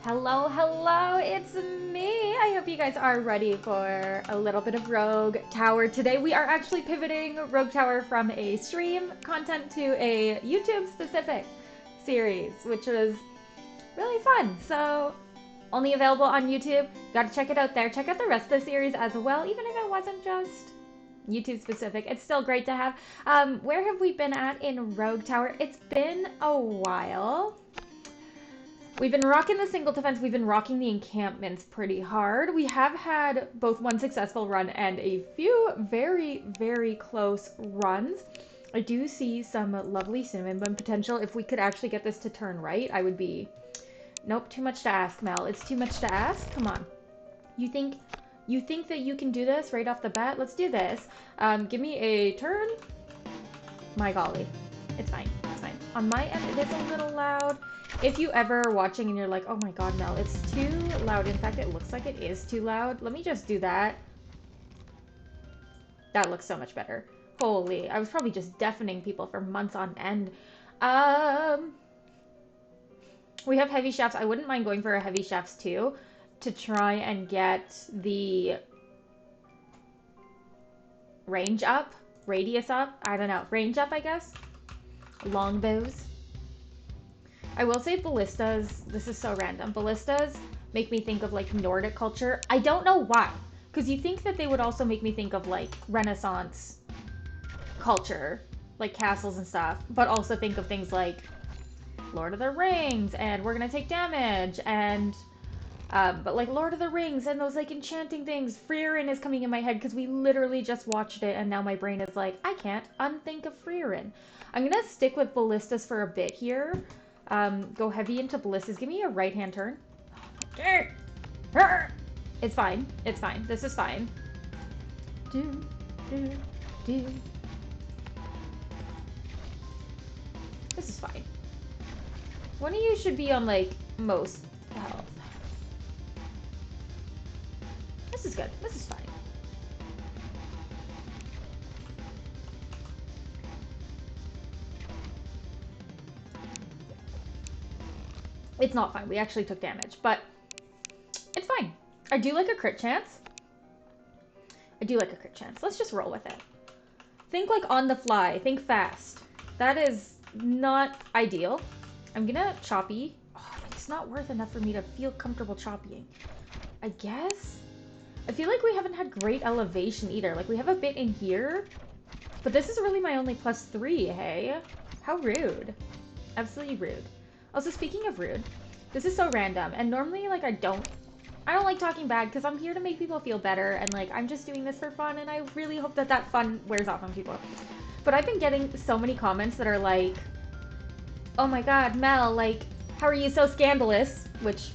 Hello, hello, it's me. I hope you guys are ready for a little bit of Rogue Tower. Today we are actually pivoting Rogue Tower from a stream content to a YouTube specific series, which was really fun. So, only available on YouTube. Gotta check it out there. Check out the rest of the series as well, even if it wasn't just YouTube specific. It's still great to have. Where have we been at in Rogue Tower? It's been a while. We've been rocking the single defense. We've been rocking the encampments pretty hard. We have had both one successful run and a few very, very close runs. I do see some lovely cinnamon bun potential. If we could actually get this to turn right, I would be... Nope, too much to ask, Mel. It's too much to ask? Come on. You think that you can do this right off the bat? Let's do this. Give me a turn. My golly. It's fine. It's fine. On my end, it is a little loud. If you ever are watching and you're like, oh my god, Mel, it's too loud. In fact, it looks like it is too loud. Let me just do that. That looks so much better. Holy, I was probably just deafening people for months on end. We have heavy shafts. I wouldn't mind going for a heavy shafts too to try and get the range up, radius up. I don't know. Range up, I guess. Longbows. I will say ballistas, this is so random, ballistas make me think of like Nordic culture. I don't know why, because you think that they would also make me think of like Renaissance culture, like castles and stuff, but also think of things like Lord of the Rings and we're gonna take damage and but like Lord of the Rings and those like enchanting things. Frieren is coming in my head because we literally just watched it and now my brain is like, I can't unthink of Frieren. I'm gonna stick with ballistas for a bit here. Go heavy into ballistas. Give me a right-hand turn. It's fine. It's fine. This is fine. Do, do, do. This is fine. One of you should be on, like, most health. This is good. This is fine. It's not fine. We actually took damage, but it's fine. I do like a crit chance. I do like a crit chance. Let's just roll with it. Think like on the fly. Think fast. That is not ideal. I'm gonna choppy. Oh, it's not worth enough for me to feel comfortable choppying. I guess. I feel like we haven't had great elevation either. Like we have a bit in here, but this is really my only +3, hey? How rude. Absolutely rude. Also, speaking of rude, this is so random, and normally, like, I don't like talking bad, because I'm here to make people feel better, and, like, I'm just doing this for fun, and I really hope that that fun wears off on people. But I've been getting so many comments that are like, oh my god, Mel, like, how are you so scandalous? Which,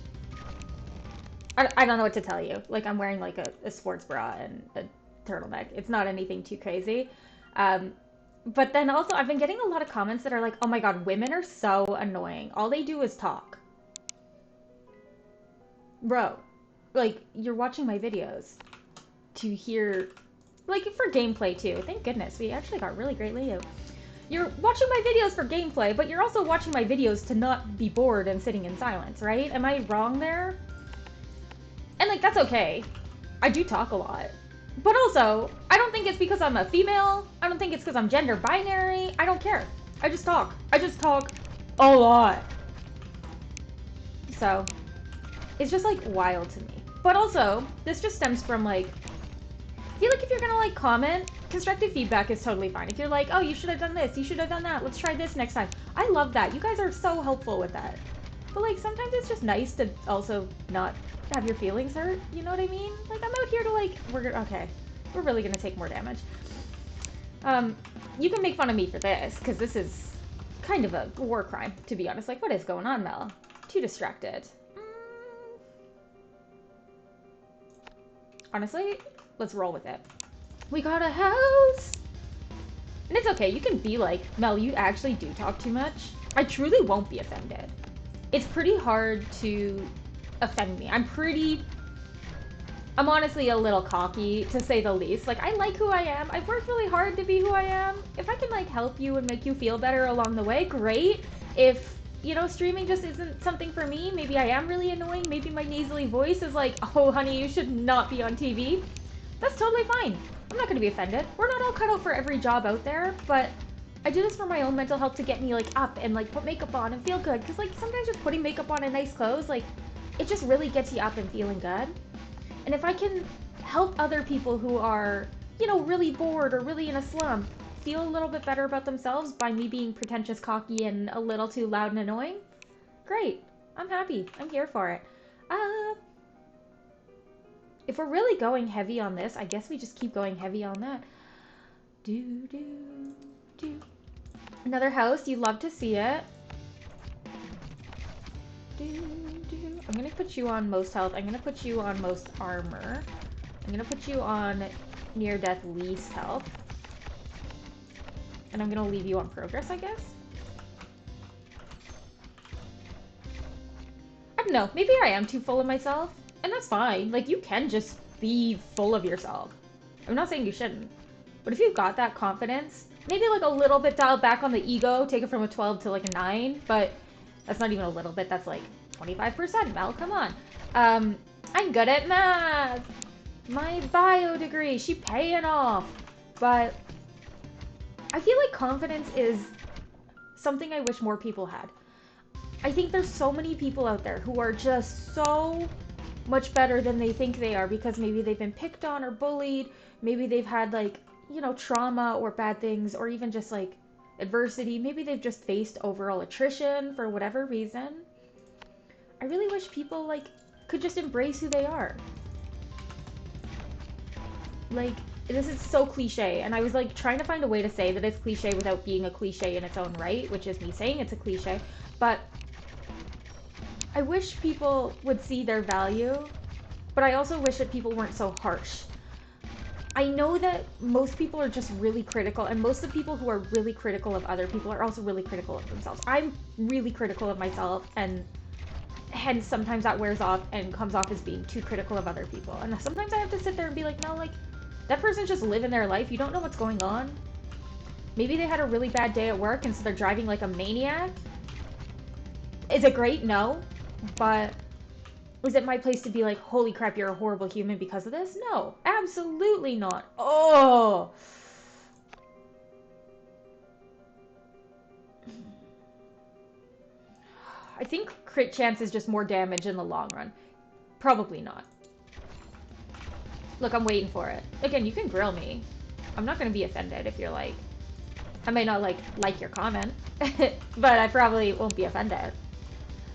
I don't know what to tell you. Like, I'm wearing, like, a sports bra and a turtleneck. It's not anything too crazy. But then also, I've been getting a lot of comments that are like, oh my god, women are so annoying. All they do is talk. Bro, like, you're watching my videos to hear, like, for gameplay too. Thank goodness, we actually got really great layout. You're watching my videos for gameplay, but you're also watching my videos to not be bored and sitting in silence, right? Am I wrong there? And, like, that's okay. I do talk a lot. But also, I don't think it's because I'm a female. I don't think it's because I'm gender binary. I don't care. I just talk. I just talk a lot. So, it's just like wild to me. But also, this just stems from like, I feel like if you're gonna like comment, constructive feedback is totally fine. If you're like, oh, you should have done this, you should have done that, let's try this next time. I love that. You guys are so helpful with that. But like, sometimes it's just nice to also not have your feelings hurt. You know what I mean? Like, I'm out here to like, okay, we're really gonna take more damage. You can make fun of me for this, because this is kind of a war crime, to be honest. Like, what is going on, Mel? Too distracted. Honestly, let's roll with it. We got a house! And it's okay, you can be like, Mel, you actually do talk too much. I truly won't be offended. It's pretty hard to offend me. I'm honestly a little cocky, to say the least. Like, I like who I am. I've worked really hard to be who I am. If I can, like, help you and make you feel better along the way, great. If you know, streaming just isn't something for me. Maybe I am really annoying. Maybe my nasally voice is like, oh, honey, you should not be on TV. That's totally fine. I'm not going to be offended. We're not all cut out for every job out there, but I do this for my own mental health to get me like up and like put makeup on and feel good. Because like sometimes just putting makeup on and nice clothes, like it just really gets you up and feeling good. And if I can help other people who are, you know, really bored or really in a slump feel a little bit better about themselves by me being pretentious, cocky, and a little too loud and annoying, great. I'm happy. I'm here for it. If we're really going heavy on this, I guess we just keep going heavy on that. Do, do, do. Another house. You love to see it. Do, do. I'm going to put you on most health. I'm going to put you on most armor. I'm going to put you on near death least health. And I'm going to leave you on progress, I guess. I don't know. Maybe I am too full of myself. And that's fine. Like, you can just be full of yourself. I'm not saying you shouldn't. But if you've got that confidence, maybe like a little bit dialed back on the ego, take it from a 12 to like a 9, but that's not even a little bit, that's like 25%, Mel, come on. I'm good at math. My bio degree, she paying off. But I feel like confidence is something I wish more people had. I think there's so many people out there who are just so much better than they think they are because maybe they've been picked on or bullied, maybe they've had like, you know, trauma or bad things or even just like adversity, maybe they've just faced overall attrition for whatever reason. I really wish people like could just embrace who they are. Like, this is so cliche, and I was like trying to find a way to say that it's cliche without being a cliche in its own right, which is me saying it's a cliche, but I wish people would see their value, but I also wish that people weren't so harsh. I know that most people are just really critical, and most of the people who are really critical of other people are also really critical of themselves. I'm really critical of myself, and hence sometimes that wears off and comes off as being too critical of other people. And sometimes I have to sit there and be like, no, like, that person's just living their life. You don't know what's going on. Maybe they had a really bad day at work, and so they're driving like a maniac. Is it great? No. But is it my place to be like, holy crap, you're a horrible human because of this? No, absolutely not. Oh. I think crit chance is just more damage in the long run. Probably not. Look, I'm waiting for it. Again, you can grill me. I'm not going to be offended if you're like... I may not like your comment, but I probably won't be offended.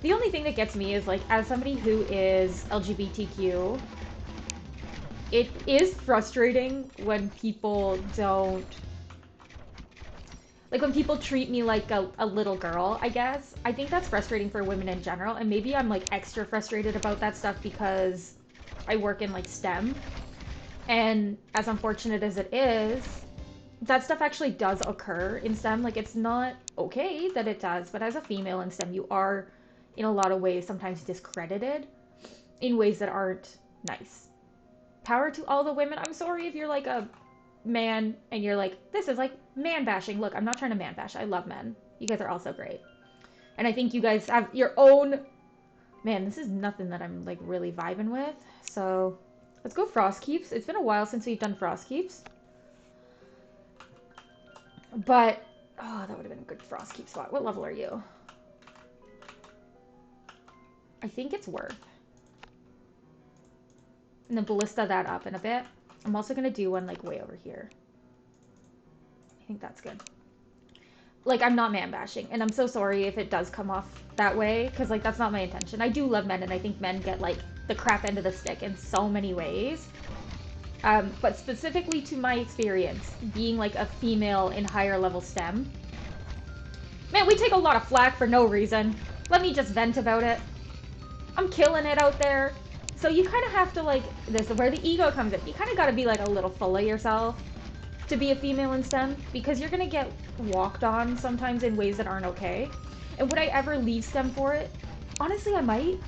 The only thing that gets me is, like, as somebody who is LGBTQ, it is frustrating when people don't... Like, when people treat me like a little girl, I guess. I think that's frustrating for women in general, and maybe I'm, like, extra frustrated about that stuff because I work in, like, STEM. And as unfortunate as it is, that stuff actually does occur in STEM. Like, it's not okay that it does, but as a female in STEM, you are, in a lot of ways, sometimes discredited in ways that aren't nice. Power to all the women. I'm sorry if you're like a man and you're like, this is like man bashing. Look, I'm not trying to man bash. I love men. You guys are also great. And I think you guys have your own... Man, this is nothing that I'm like really vibing with. So let's go Frost Keeps. It's been a while since we've done Frost Keeps. But, oh, that would have been a good Frost Keep spot. What level are you? I think it's worth. And then ballista that up in a bit. I'm also going to do one like way over here. I think that's good. Like, I'm not man bashing, and I'm so sorry if it does come off that way, because like that's not my intention. I do love men, and I think men get like the crap end of the stick in so many ways. But specifically to my experience, being like a female in higher level STEM, man, we take a lot of flack for no reason. Let me just vent about it. I'm killing it out there. So you kind of have to like, this is where the ego comes in. You kind of got to be like a little full of yourself to be a female in STEM, because you're going to get walked on sometimes in ways that aren't okay. And would I ever leave STEM for it? Honestly, I might.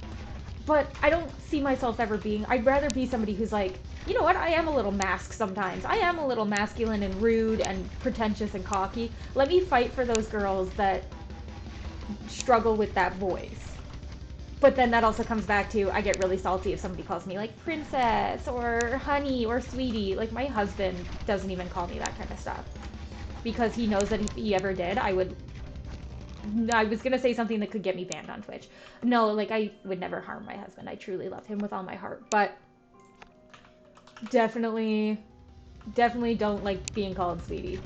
But I don't see myself ever being... I'd rather be somebody who's like, you know what, I am a little mask sometimes. I am a little masculine and rude and pretentious and cocky. Let me fight for those girls that struggle with that voice. But then that also comes back to I get really salty if somebody calls me like princess or honey or sweetie. Like my husband doesn't even call me that kind of stuff because he knows that if he ever did, I was gonna say something that could get me banned on Twitch. No, like I would never harm my husband. I truly love him with all my heart, but definitely don't like being called sweetie.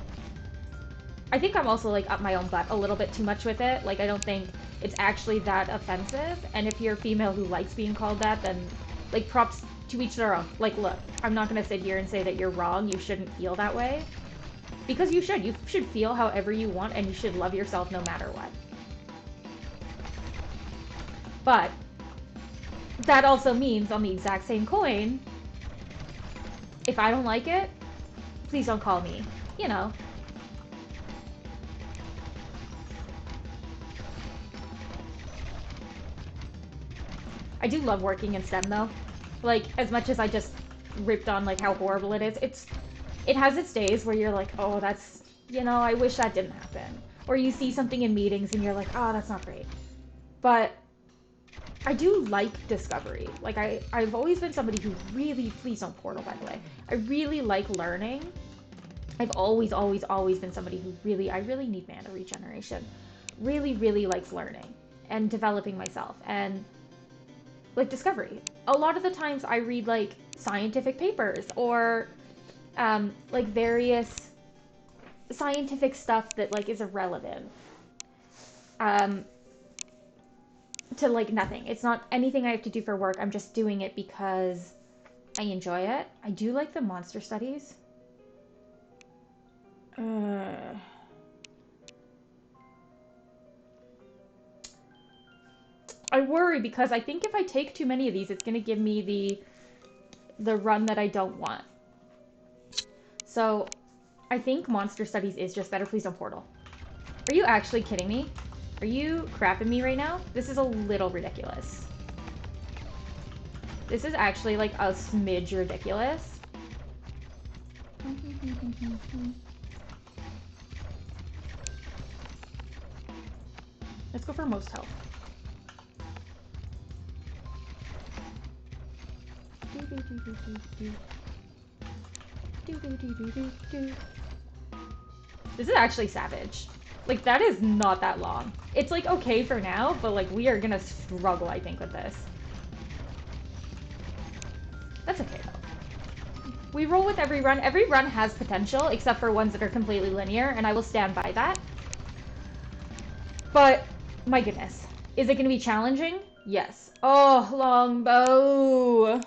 I think I'm also like up my own butt a little bit too much with it. Like I don't think it's actually that offensive. And if you're a female who likes being called that, then like props to each their own. Like look, I'm not gonna sit here and say that you're wrong. You shouldn't feel that way. Because you should. You should feel however you want and you should love yourself no matter what. But that also means on the exact same coin, if I don't like it, please don't call me. You know. I do love working in STEM though. Like, as much as I just ripped on like how horrible it is, it has its days where you're like, oh, that's, you know, I wish that didn't happen. Or you see something in meetings and you're like, oh, that's not great. But I do like discovery. Like, I've always been somebody who really, please don't portal, by the way. I really like learning. I've always been somebody who I really need mana regeneration. Really likes learning and developing myself and like discovery. A lot of the times I read like scientific papers or like various scientific stuff that like is irrelevant to like nothing. It's not anything I have to do for work. I'm just doing it because I enjoy it. I do like the monster studies. I worry because I think if I take too many of these, it's going to give me the run that I don't want. So I think monster studies is just better. Please don't portal. Are you actually kidding me? Are you crapping me right now? This is a little ridiculous. This is actually like a smidge ridiculous. Let's go for most health. This is actually savage. Like, that is not that long. It's, like, okay for now, but, like, we are gonna struggle, I think, with this. That's okay, though. We roll with every run. Every run has potential, except for ones that are completely linear, and I will stand by that. But, my goodness. Is it gonna be challenging? Yes. Oh, longbow.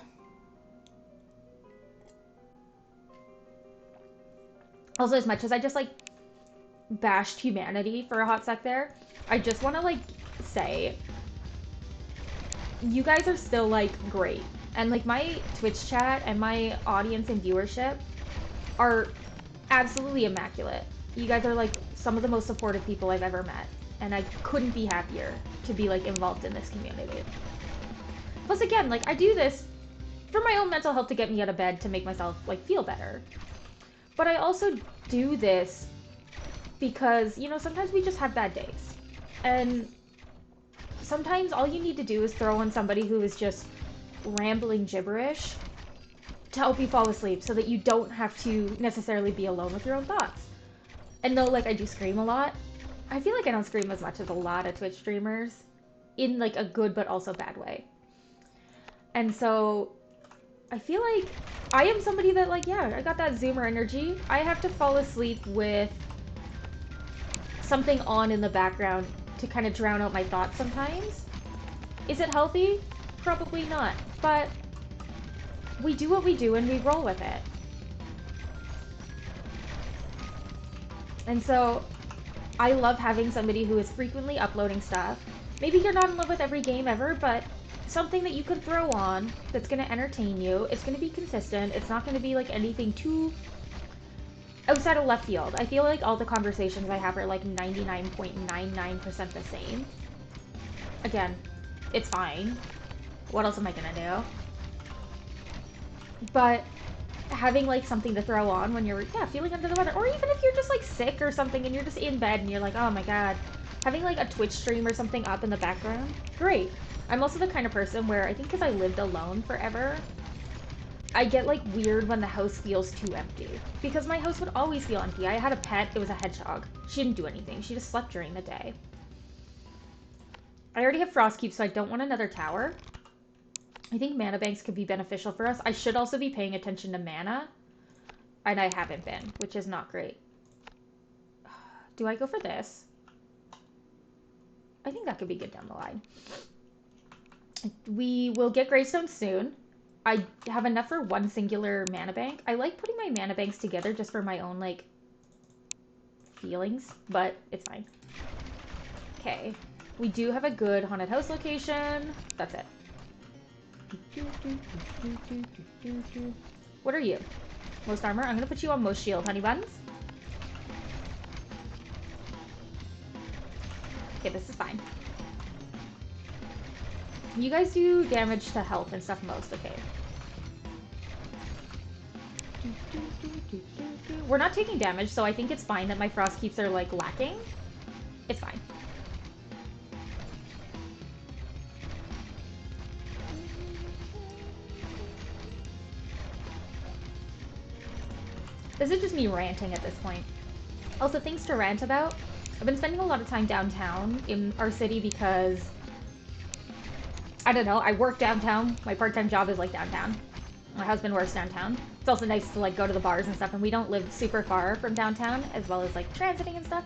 Also, as much as I just, like, bashed humanity for a hot sec there, I just want to, like, say, you guys are still, like, great. And, like, my Twitch chat and my audience and viewership are absolutely immaculate. You guys are, like, some of the most supportive people I've ever met. And I couldn't be happier to be, like, involved in this community. Plus, again, like, I do this for my own mental health to get me out of bed to make myself, like, feel better. But I also do this because, you know, sometimes we just have bad days. And sometimes all you need to do is throw on somebody who is just rambling gibberish to help you fall asleep so that you don't have to necessarily be alone with your own thoughts. And though, like, I do scream a lot, I feel like I don't scream as much as a lot of Twitch streamers in, like, a good but also bad way. And so I feel like I am somebody that, like, yeah, I got that Zoomer energy. I have to fall asleep with something on in the background to kind of drown out my thoughts sometimes. Is it healthy? Probably not. But we do what we do and we roll with it. And so I love having somebody who is frequently uploading stuff. Maybe you're not in love with every game ever, but something that you could throw on that's going to entertain you. It's going to be consistent. It's not going to be like anything too outside of left field. I feel like all the conversations I have are like 99.99% the same. Again, it's fine. What else am I going to do? But having like something to throw on when you're feeling under the weather, or even if you're just like sick or something and you're just in bed and you're like, oh my god, Having like a Twitch stream or something up in the background, great. I'm also the kind of person where I think because I lived alone forever, I get like weird when the house feels too empty. Because my house would always feel empty. I had a pet, it was a hedgehog. She didn't do anything, she just slept during the day. I already have Frostkeep, so I don't want another tower. I think mana banks could be beneficial for us. I should also be paying attention to mana. And I haven't been, which is not great. Do I go for this? I think that could be good down the line. We will get Greystone soon. I have enough for one singular mana bank. I like putting my mana banks together just for my own, like, feelings, but it's fine. Okay. We do have a good haunted house location. That's it. What are you? Most armor? I'm gonna put you on most shield, honey buns. Okay, this is fine. You guys do damage to health and stuff most, okay. We're not taking damage, so I think it's fine that my Frostkeeps are, like, lacking. It's fine. This is just me ranting at this point. Also, things to rant about. I've been spending a lot of time downtown in our city because, I don't know, I work downtown. My part-time job is like downtown. My husband works downtown. It's also nice to like go to the bars and stuff, and we don't live super far from downtown, as well as like transiting and stuff.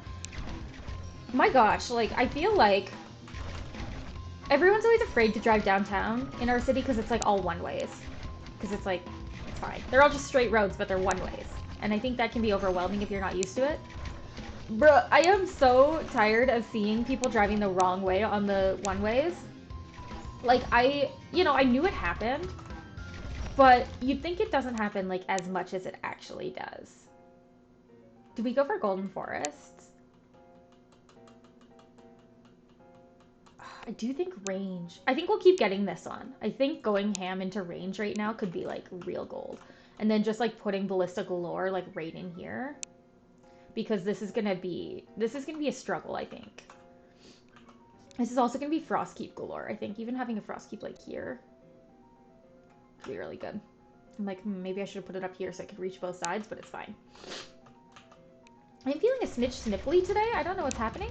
My gosh, like I feel like everyone's always afraid to drive downtown in our city because it's like all one ways. Because it's like, it's fine. They're all just straight roads, but they're one ways. And I think that can be overwhelming if you're not used to it. Bro, I am so tired of seeing people driving the wrong way on the one-ways. Like, I knew it happened, but you'd think it doesn't happen, like, as much as it actually does. Do we go for Golden Forests? I do think range. I think we'll keep getting this one. I think going ham into range right now could be, like, real gold. And then just, like, putting Ballista Galore, like, right in here. Because this is gonna be a struggle, I think. This is also gonna be Frostkeep galore, I think. Even having a Frostkeep like here would be really good. I'm like, maybe I should have put it up here so I could reach both sides, but it's fine. I'm feeling a smidge sniffly today. I don't know what's happening.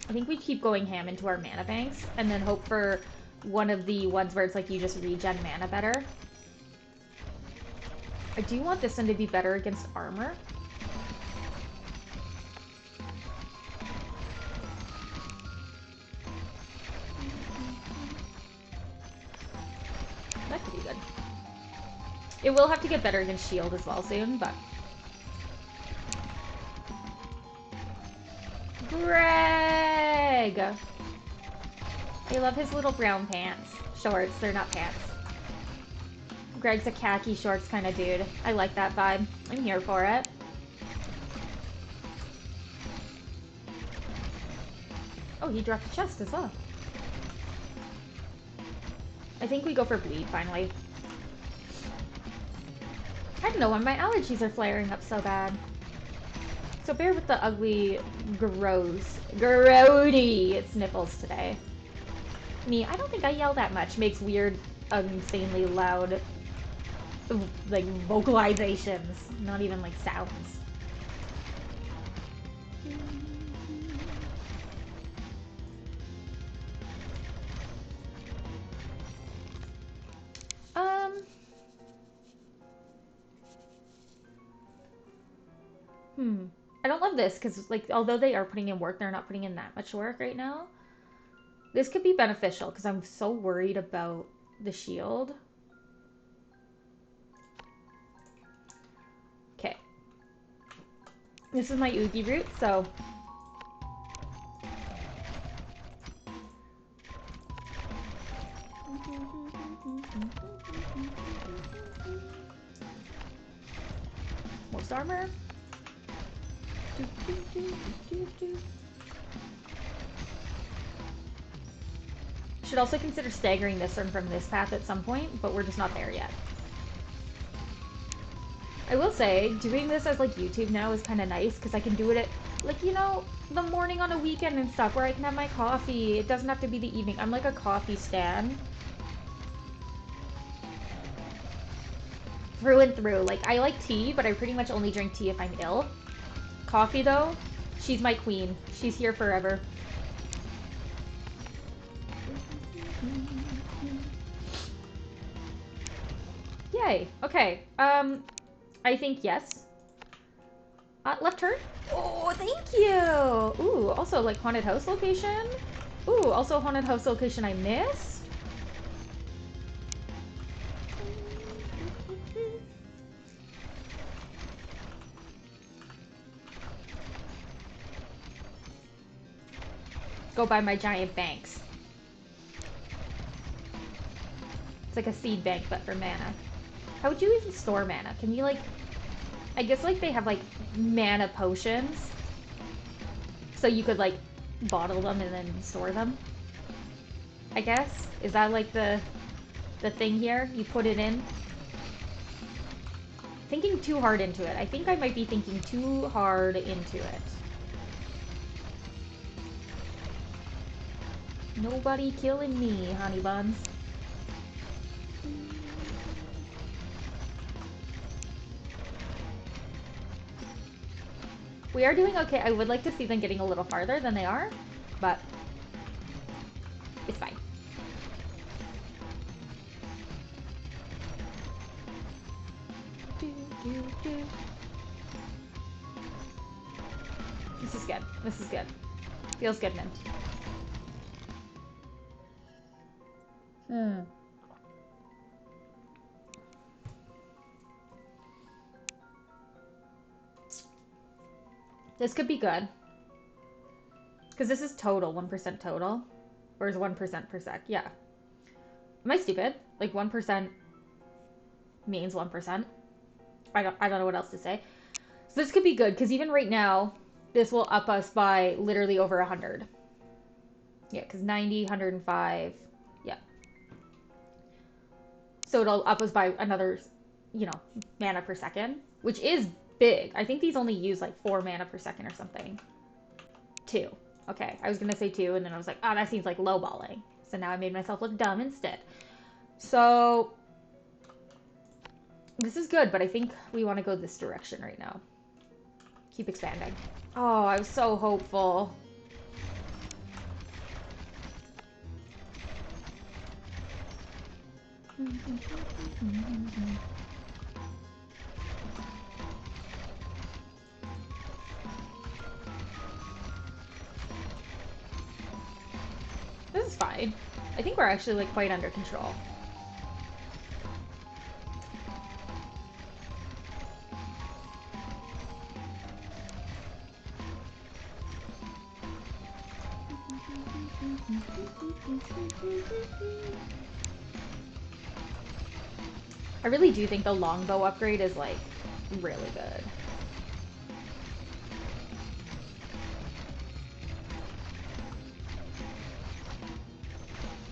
I think we keep going ham into our mana banks and then hope for one of the ones where it's like you just regen mana better. I do want this one to be better against armor. That could be good. It will have to get better against shield as well soon, but... Greg! I love his little brown pants. Shorts, they're not pants. Greg's a khaki shorts kind of dude. I like that vibe. I'm here for it. Oh, he dropped a chest as well. I think we go for bleed finally. I don't know why my allergies are flaring up so bad. So bear with the ugly, grody sniffles today. Me, I don't think I yell that much. Makes weird, insanely loud, like, vocalizations. Not even, like, sounds. I don't love this, because, like, although they are putting in work, they're not putting in that much work right now. This could be beneficial, because I'm so worried about the shield. Okay. This is my Ooogie route, so... Most armor. Should also consider staggering this one from this path at some point, but we're just not there yet. I will say, doing this as like YouTube now is kind of nice because I can do it at, like, you know, the morning on a weekend and stuff where I can have my coffee. It doesn't have to be the evening. I'm like a coffee stan. Through and through. Like, I like tea, but I pretty much only drink tea if I'm ill. Coffee, though, she's my queen. She's here forever. Yay. Okay. I think yes. Left turn. Oh, thank you. Ooh, also like haunted house location. Ooh, also haunted house location I missed. Go buy my giant banks. It's like a seed bank, but for mana. How would you even store mana? Can you, like... I guess, like, they have, like, mana potions. So you could, like, bottle them and then store them. I guess? Is that, like, the thing here? You put it in? Thinking too hard into it. I think I might be thinking too hard into it. Nobody killing me, honey buns. We are doing okay. I would like to see them getting a little farther than they are, but it's fine. This is good. This is good. Feels good, man. This could be good. Because this is total, 1% total. Or is 1% per sec? Yeah. Am I stupid? Like 1% means 1%. I don't know what else to say. So this could be good, because even right now, this will up us by literally over 100. Yeah, because 90, 105, yeah. So it'll up us by another, you know, mana per second, which is big. I think these only use like 4 mana per second or something. 2. Okay, I was gonna say 2, and then I was like, oh, that seems like lowballing. So now I made myself look dumb instead. So this is good, but I think we want to go this direction right now. Keep expanding. Oh, I was so hopeful. This is fine. I think we're actually like quite under control. I really do think the longbow upgrade is like really good.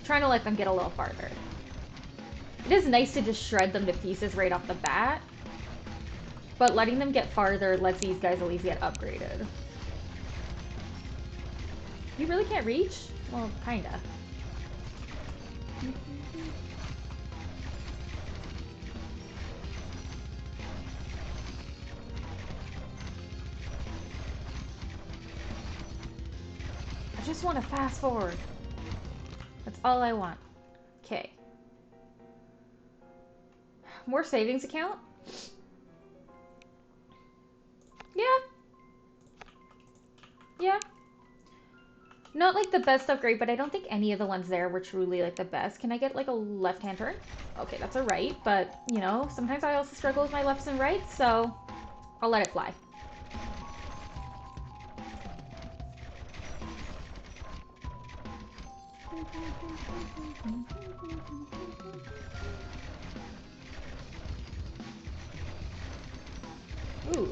Trying to let them get a little farther. It is nice to just shred them to pieces right off the bat, but letting them get farther lets these guys at least get upgraded. You really can't reach? Well, kinda. I just want to fast forward. That's all I want. Okay. More savings account? Yeah. Yeah. Not like the best upgrade, but I don't think any of the ones there were truly like the best. Can I get like a left-hand turn? Okay, that's a right, but you know, sometimes I also struggle with my lefts and rights, so I'll let it fly. Ooh.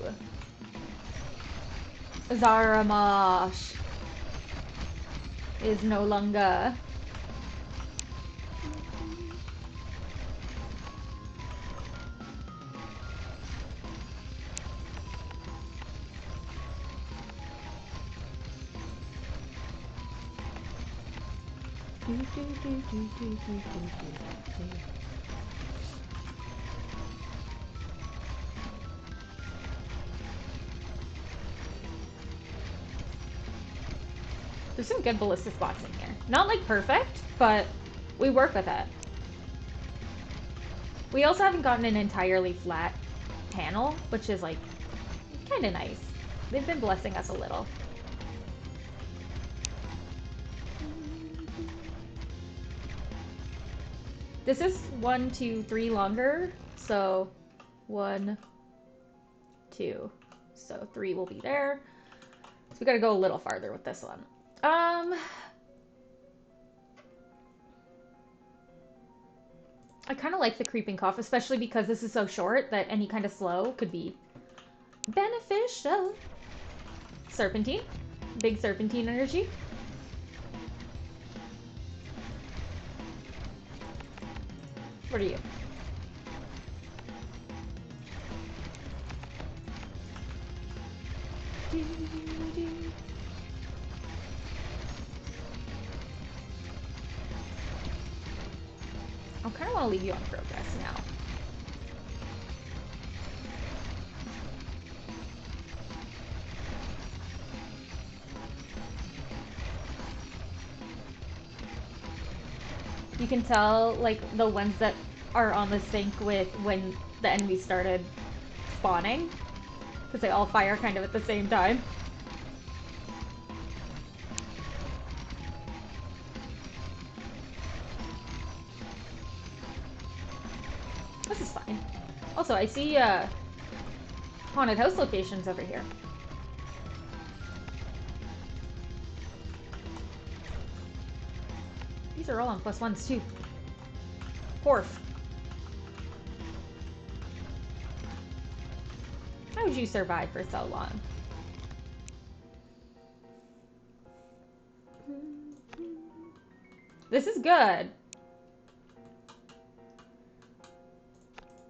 Zaramash is no longer. There's some good ballista spots in here. Not like perfect, but we work with it. We also haven't gotten an entirely flat panel, which is like kind of nice. They've been blessing us a little. This is 1, 2, 3 longer, so 1, 2, so 3 will be there. So we gotta go a little farther with this one. I kind of like the creeping cough, especially because this is so short that any kind of slow could be beneficial. Serpentine. Big serpentine energy. What are you? I kind of want to leave you on progress now. You can tell, like, the ones that are on the sync with when the enemies started spawning, because they all fire kind of at the same time. This is fine. Also, I see haunted house locations over here. These are all on +1s too. Horf. How did you survive for so long? This is good.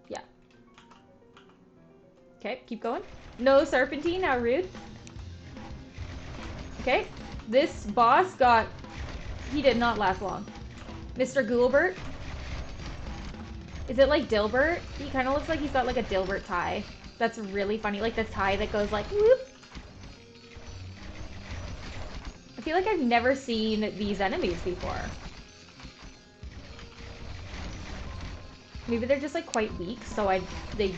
Yeah. Okay, keep going. No serpentine, how rude. Okay, this boss got... He did not last long. Mr. Ghoulbert. Is it like Dilbert? He kind of looks like he's got like a Dilbert tie. That's really funny. Like the tie that goes like whoop. I feel like I've never seen these enemies before. Maybe they're just like quite weak, so they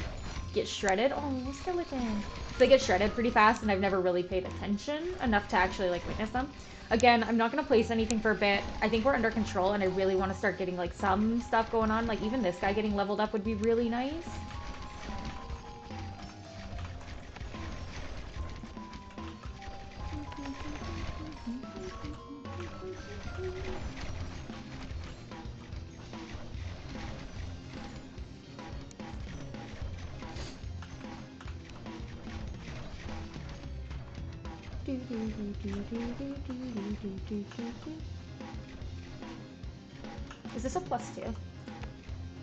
get shredded. Oh, skeleton. They get shredded pretty fast, and I've never really paid attention enough to actually like witness them. Again, I'm not gonna place anything for a bit. I think we're under control, and I really want to start getting like some stuff going on. Like even this guy getting leveled up would be really nice. Is this a +2?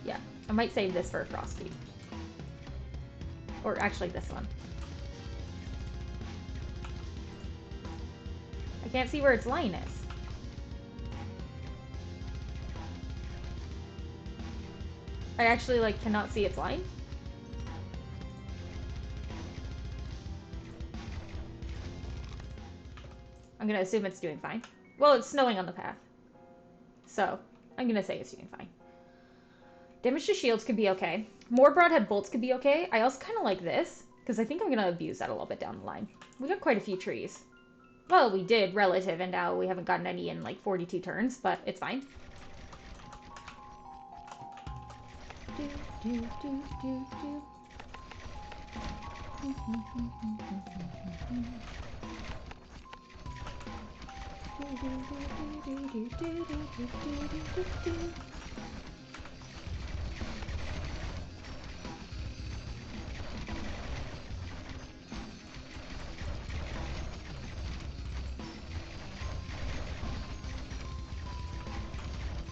Yeah, I might save this for a frostbeat. Or actually this one. I can't see where its line is. I actually like cannot see its line. I'm gonna assume it's doing fine. Well, it's snowing on the path. So, I'm gonna say it's doing fine. Damage to shields could be okay. More broadhead bolts could be okay. I also kind of like this, because I think I'm gonna abuse that a little bit down the line. We got quite a few trees. Well, we did, relative, and now we haven't gotten any in like 42 turns, but it's fine.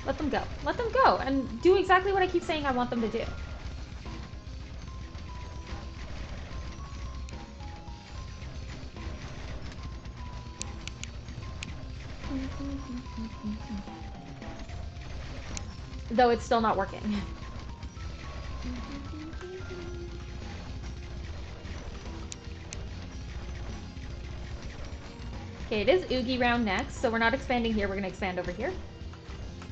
Let them go. Let them go and do exactly what I keep saying I want them to do. Though it's still not working. Okay, it is Ooogie round next, so we're not expanding here, we're going to expand over here.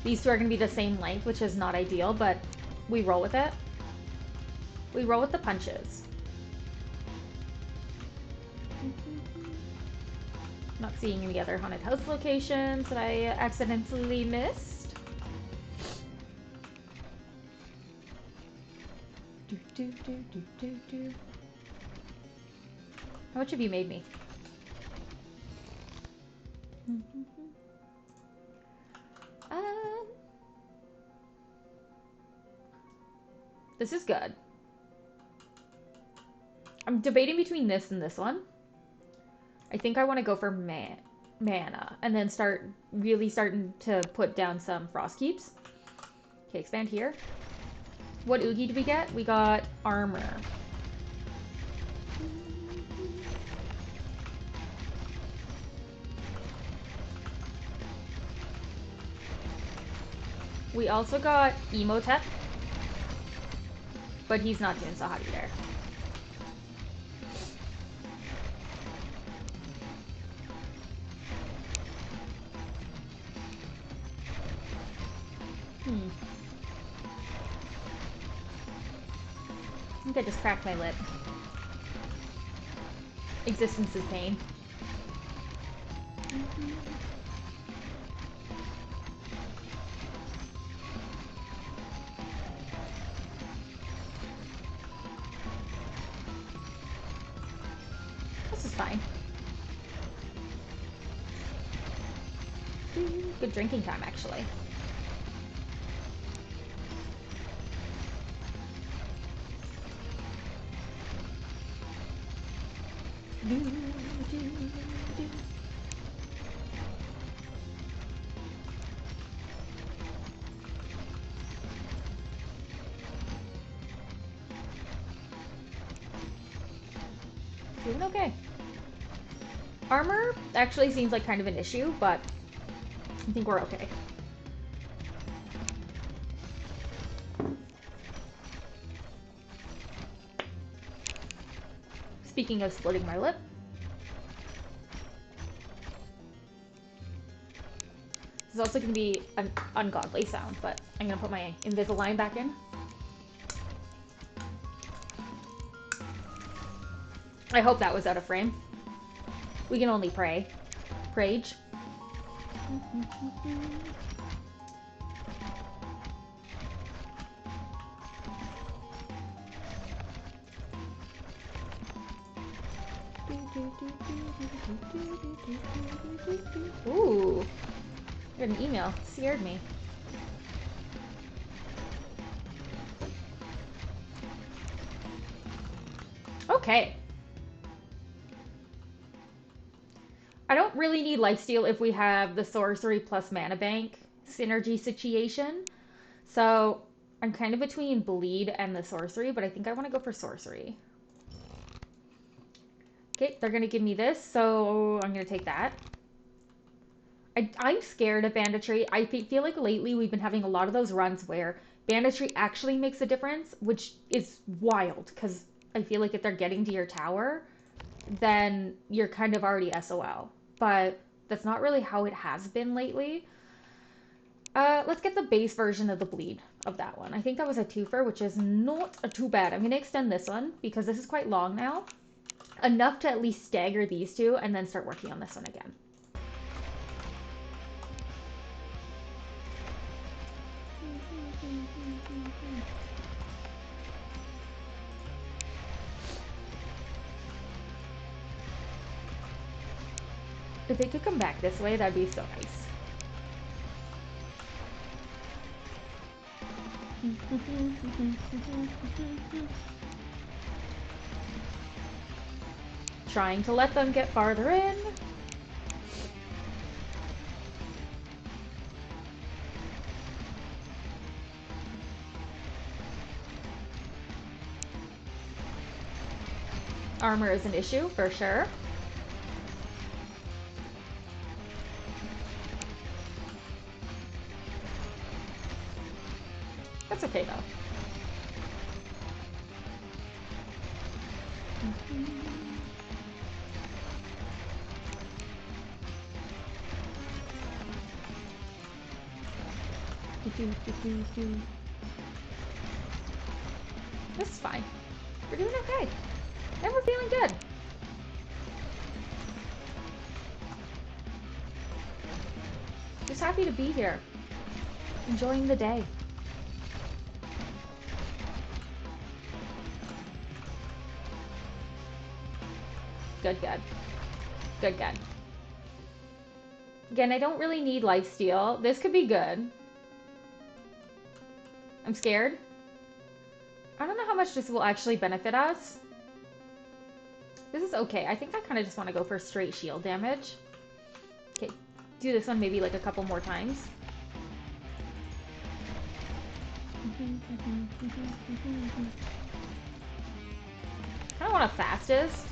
These two are going to be the same length, which is not ideal, but we roll with it. We roll with the punches. Not seeing any other haunted house locations that I accidentally missed. How much have you made me? This is good. I'm debating between this and this one. I think I want to go for mana and then start really starting to put down some frost keeps. Okay, expand here. What Ooogie did we get? We got armor. We also got Emotep, but he's not doing so hot either. I think I just cracked my lip. Existence is pain. This is fine. Good drinking time, actually. Doing okay. Armor actually seems like kind of an issue, but I think we're okay. Speaking of splitting my lip, this is also going to be an ungodly sound, but I'm going to put my Invisalign back in. I hope that was out of frame. We can only pray. Prage. Ooh. I got an email. Scared me. Okay. I don't really need lifesteal if we have the sorcery plus mana bank synergy situation. So I'm kind of between bleed and the sorcery, but I think I want to go for sorcery. Okay, they're going to give me this, so I'm going to take that. I'm scared of banditry. I feel like lately we've been having a lot of those runs where banditry actually makes a difference, which is wild, because I feel like if they're getting to your tower, then you're kind of already SOL. But that's not really how it has been lately. Let's get the base version of the bleed of that one. I think that was a twofer, which is not too bad. I'm going to extend this one because this is quite long now. Enough to at least stagger these two and then start working on this one again. If they could come back this way, that'd be so nice. Trying to let them get farther in. Armor is an issue, for sure. That's okay, though. This is fine. We're doing okay. And we're feeling good. Just happy to be here. Enjoying the day. Good, good. Good, good. Again, I don't really need lifesteal. This could be good. I'm scared. I don't know how much this will actually benefit us. This is okay. I think I kind of just want to go for straight shield damage. Okay, do this one maybe like a couple more times. Kind of want a fastest.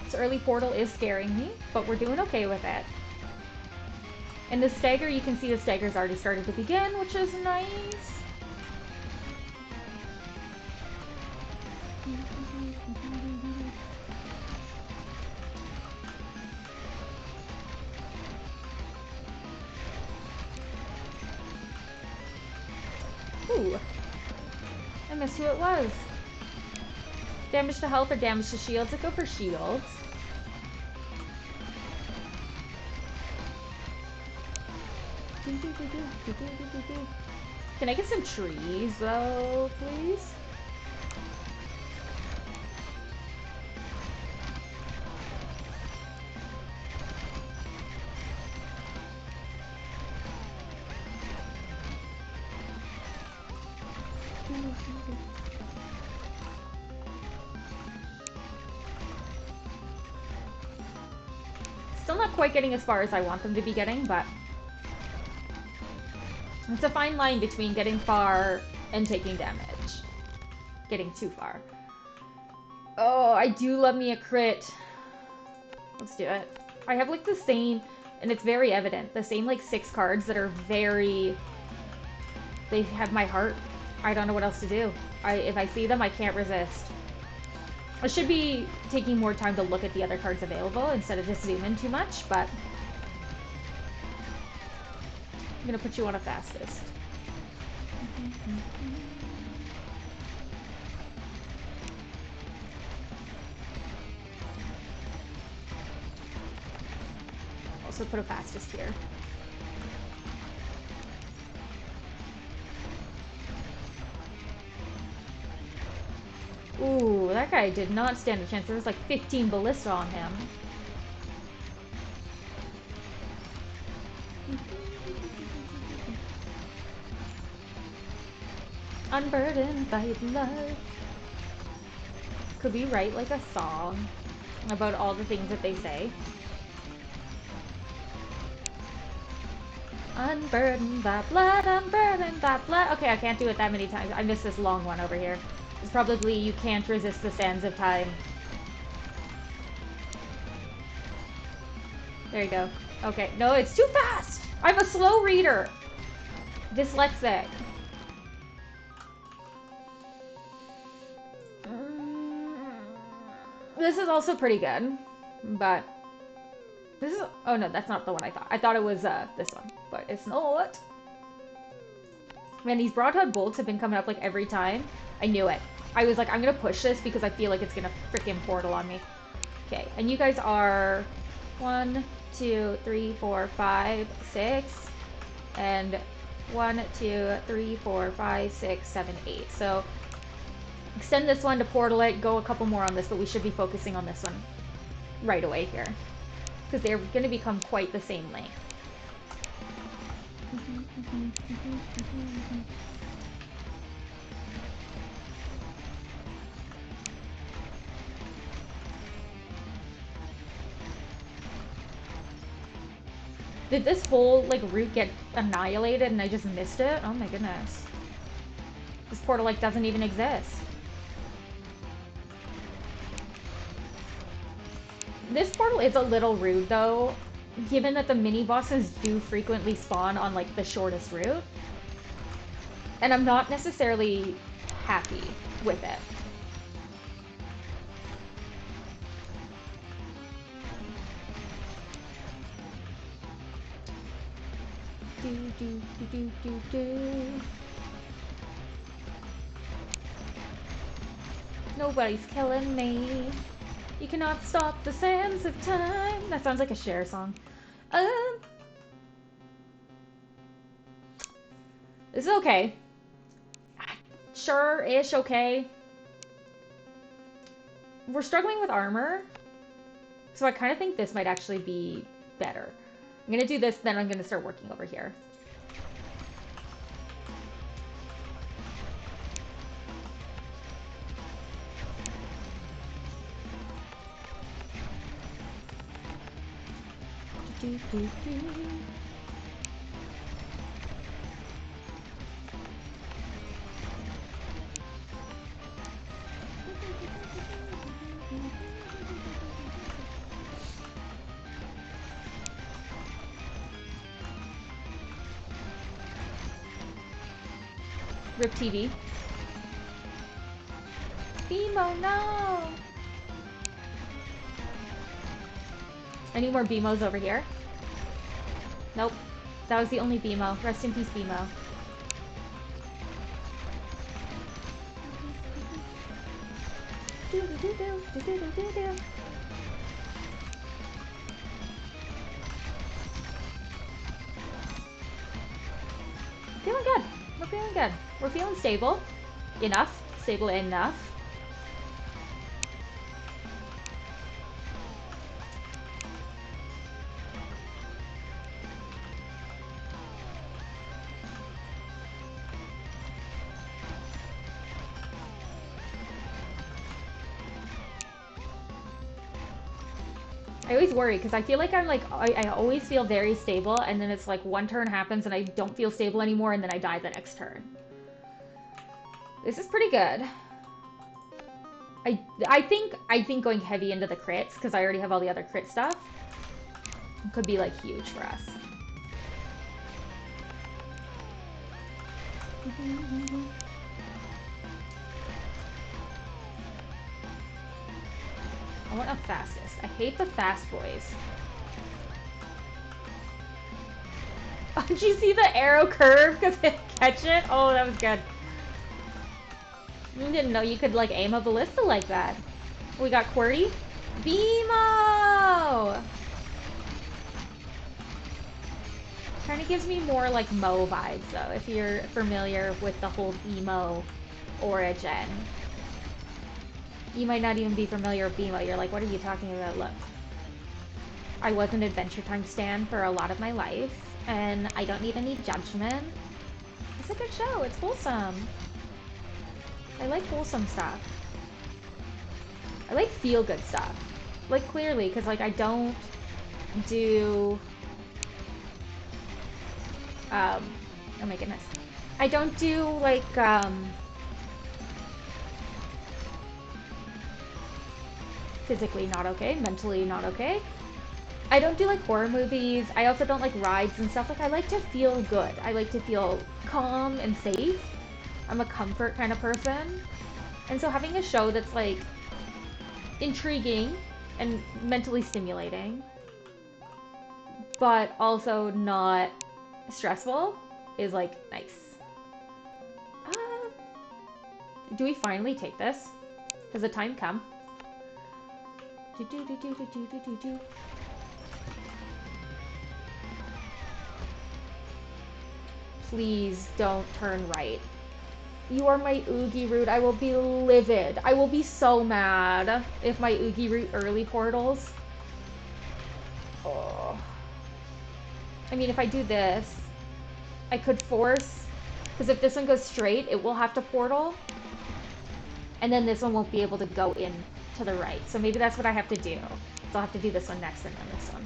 This early portal is scaring me, but we're doing okay with it. And the stagger, you can see the stagger's already started to begin, which is nice. Ooh. I missed who it was. Damage to health or damage to shields? Let's go for shields. Can I get some trees, though, please? Still not quite getting as far as I want them to be getting, but it's a fine line between getting far and taking damage. Getting too far. Oh, I do love me a crit. Let's do it. I have like the same, and it's very evident, the same like 6 cards that are very, they have my heart. I don't know what else to do. If I see them, I can't resist. I should be taking more time to look at the other cards available instead of just zoom in too much, but I'm gonna put you on a fastest. Also put a fastest here. Ooh, that guy did not stand a chance. There was like 15 ballista on him. Unburdened by love. Could we write like a song about all the things that they say? Unburdened by blood, unburdened by blood. Okay, I can't do it that many times. I missed this long one over here. It's probably you can't resist the sands of time. There you go. Okay, no, it's too fast! I'm a slow reader! Dyslexic. This is also pretty good, but this is, oh no, that's not the one I thought. I thought it was this one, but it's not. Man, these broadhead bolts have been coming up like every time. I knew it. I was like, I'm gonna push this because I feel like it's gonna freaking portal on me. Okay, and you guys are 1, 2, 3, 4, 5, 6, and 1, 2, 3, 4, 5, 6, 7, 8. So extend this one to portal it, go a couple more on this, but we should be focusing on this one right away here. Because they're going to become quite the same length. Did this whole like route get annihilated and I just missed it? Oh my goodness. This portal like doesn't even exist. This portal is a little rude though, given that the mini bosses do frequently spawn on like the shortest route. And I'm not necessarily happy with it. Do, do, do, do, do, do. Nobody's killing me. You cannot stop the sands of time. That sounds like a Cher song. This is okay. Sure-ish okay. We're struggling with armor, so I kind of think this might actually be better. I'm gonna do this, then I'm gonna start working over here. Do, do, do. Rip TV. BMO, no! Any more BMOs over here? Nope. That was the only BMO. Rest in peace, BMO. Feeling good. We're feeling good. We're feeling stable. Enough. Stable enough. I always worry because I feel like I always feel very stable, and then it's like one turn happens and I don't feel stable anymore, and then I die the next turn. This is pretty good. I think going heavy into the crits, because I already have all the other crit stuff, could be like huge for us. I want a fastest. I hate the fast boys. Oh, did you see the arrow curve because it catch it? Oh, that was good. I didn't know you could like aim a ballista like that. We got QWERTY. BMO! Kind of gives me more like Mo vibes though, if you're familiar with the whole emo origin. You might not even be familiar with BMO. You're like, what are you talking about? Look. I was an Adventure Time stan for a lot of my life, and I don't need any judgment. It's a good show. It's wholesome. I like wholesome stuff. I like feel-good stuff. Like, clearly, because, like, I don't do... oh my goodness. I don't do, like, physically not okay, mentally not okay. I don't do, like, horror movies. I also don't like rides and stuff. Like, I like to feel good. I like to feel calm and safe. I'm a comfort kind of person. And so having a show that's, like, intriguing and mentally stimulating, but also not stressful, is, like, nice. Do we finally take this? Has the time come? Please don't turn right. You are my Ooogie route. I will be livid. I will be so mad if my Ooogie route early portals. Oh. I mean, if I do this, I could force, because if this one goes straight, it will have to portal. And then this one won't be able to go in to the right. So maybe that's what I have to do. So I'll have to do this one next and then this one.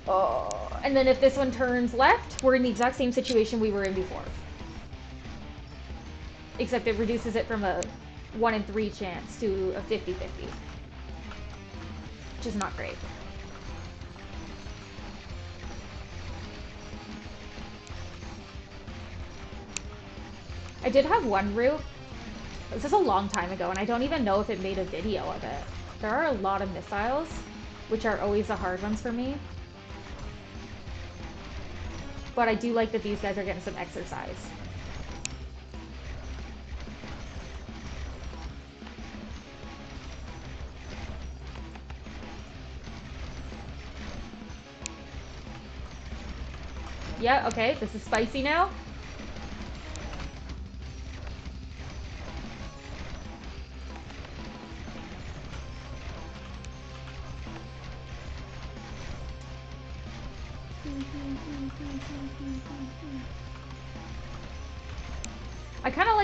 Oh. And then if this one turns left, we're in the exact same situation we were in before. Except it reduces it from a 1 in 3 chance to a 50-50. which is not great. I did have one route. This is a long time ago, and I don't even know if it made a video of it. There are a lot of missiles, which are always the hard ones for me. But I do like that these guys are getting some exercise. Yeah, okay, this is spicy now.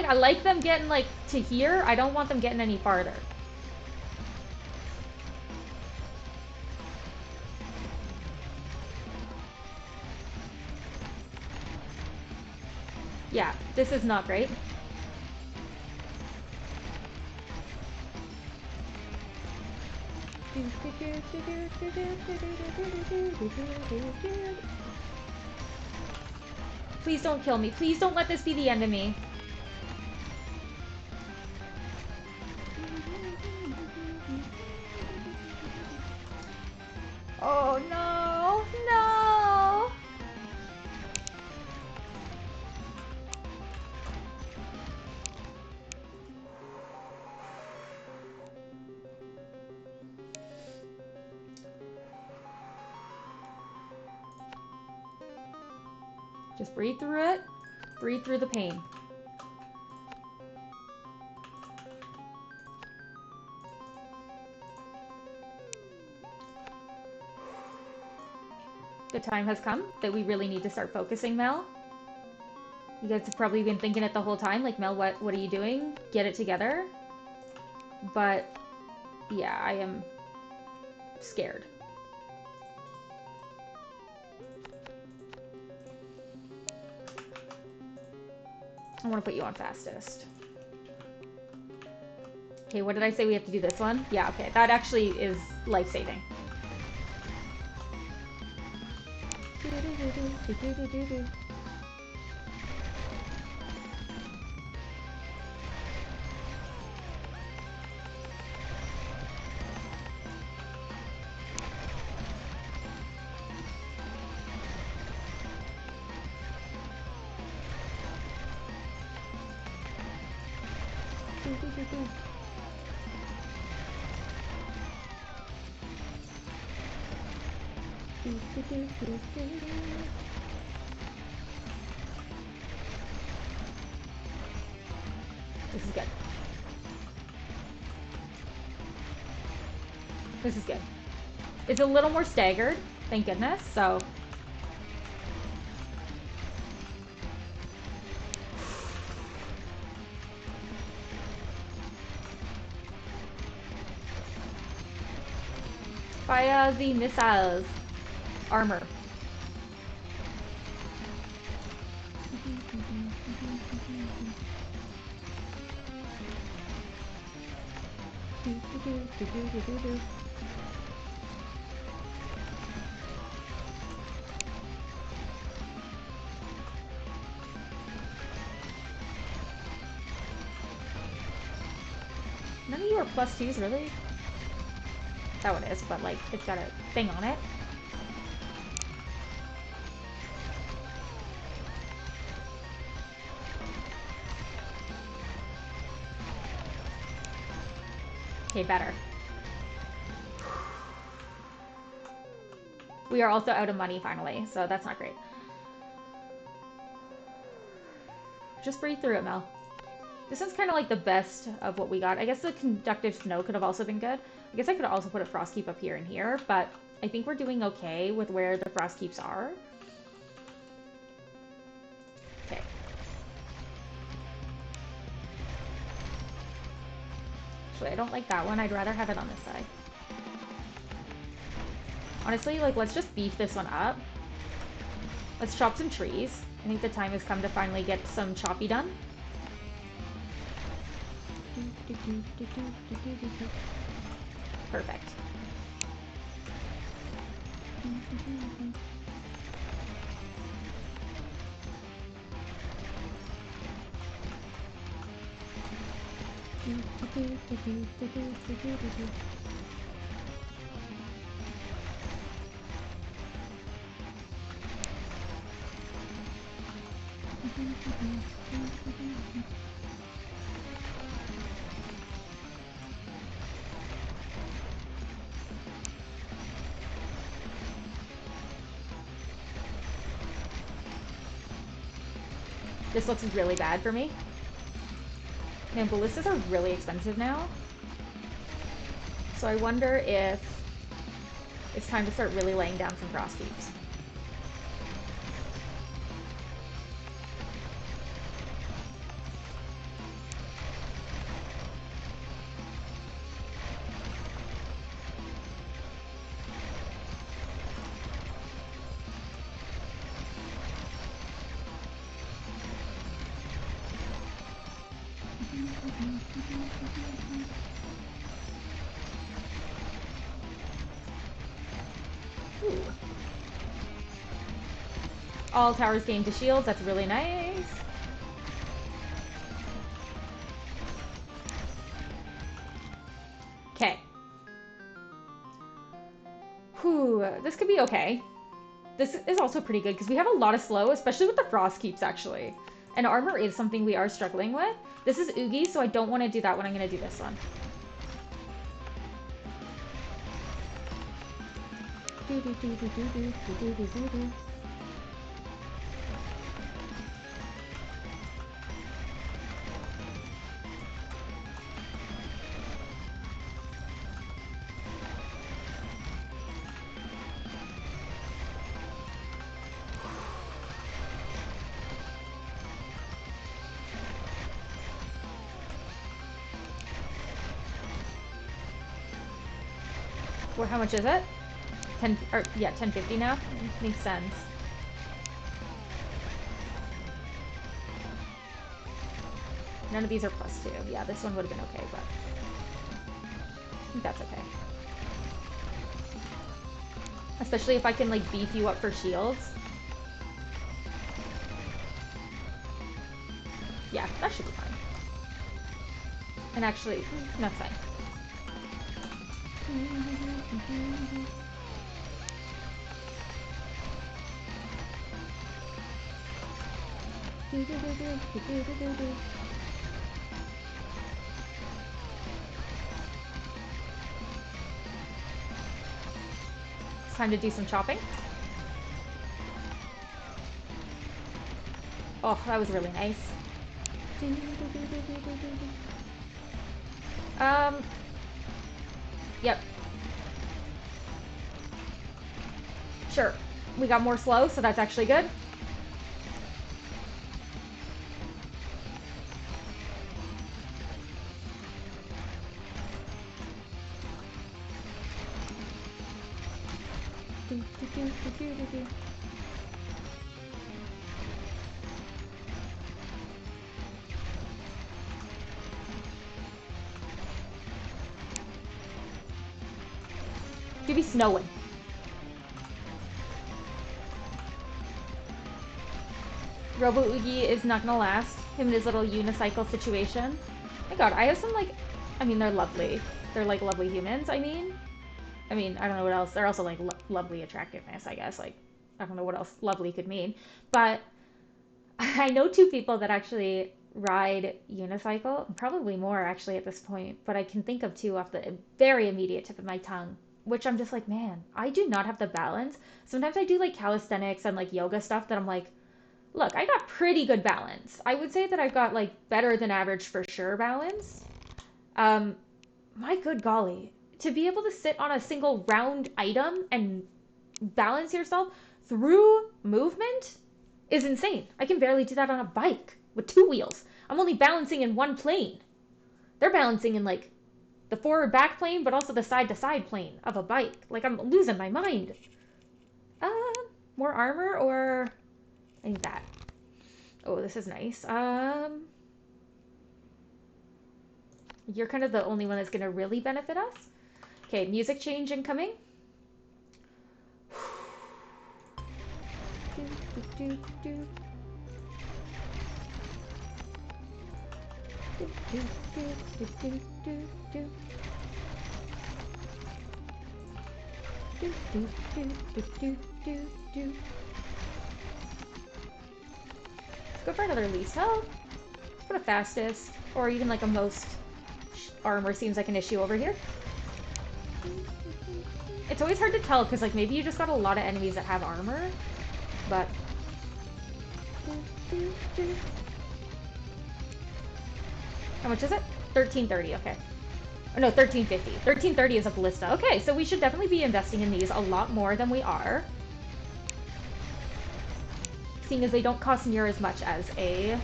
I like them getting like to here. I don't want them getting any farther. Yeah, this is not great. Please don't kill me. Please don't let this be the end of me. Oh no, no. Just breathe through it. Breathe through the pain. The time has come that we really need to start focusing, Mel. You guys have probably been thinking it the whole time, like, Mel, what are you doing? Get it together. But, yeah, I am scared. I want to put you on fastest. Okay, what did I say? We have to do this one? Yeah, okay. That actually is life-saving. This is good. This is good. It's a little more staggered, thank goodness, so... Fire the missiles. Armor. None of you are +2s, really? That one is, but like, it's got a thing on it. Okay, better. We are also out of money finally, so that's not great. Just breathe through it, Mel. This is kind of like the best of what we got. I guess the conductive snow could have also been good. I guess I could also put a frost keep up here and here, but I think we're doing okay with where the frost keeps are. Okay. Actually, I don't like that one. I'd rather have it on this side. Honestly, like, let's just beef this one up. Let's chop some trees. I think the time has come to finally get some choppy done. Perfect. This looks really bad for me. Man, ballistas are really expensive now. So I wonder if it's time to start really laying down some cross keeps. All towers gain to shields. That's really nice. Okay. Whew. This could be okay. This is also pretty good because we have a lot of slow, especially with the frost keeps, actually. And armor is something we are struggling with. This is Ooogie, so I don't want to do that one. I'm going to do this one. Well, how much is it? 10, or yeah, 1050 now? Makes sense. None of these are +2. Yeah, this one would have been okay, but I think that's okay. Especially if I can, like, beef you up for shields. Yeah, that should be fine. And actually, that's fine. It's time to do some chopping. Oh, that was really nice. Yep. Sure. We got more slow, so that's actually good. Do be snowing. Robo Ooogie is not gonna last. Him and his little unicycle situation. My god, I have some, like, I mean, they're lovely. They're, like, lovely humans, I mean, I don't know what else. They're also, like, lovely attractiveness, I guess. Like, I don't know what else lovely could mean. But I know 2 people that actually ride unicycle. Probably more, actually, at this point. But I can think of 2 off the very immediate tip of my tongue. Which I'm just like, man, I do not have the balance. Sometimes I do, like, calisthenics and, like, yoga stuff that I'm like, look, I got pretty good balance. I would say that I've got, like, better than average for sure balance. My good golly, to be able to sit on a single round item and balance yourself through movement is insane. I can barely do that on a bike with 2 wheels. I'm only balancing in one plane. They're balancing in, like, the forward back plane, but also the side to side plane of a bike. Like, I'm losing my mind. More armor, or I think that. Oh, this is nice. You're kind of the only one that's going to really benefit us. Okay, music change incoming. Let's go for another least health. Let's put a fastest, or even like a most armor seems like an issue over here. It's always hard to tell because like maybe you just got a lot of enemies that have armor, but how much is it? 1330, okay. Oh no, 1350. 1330 is a ballista. Okay, so we should definitely be investing in these a lot more than we are. Seeing as they don't cost near as much as a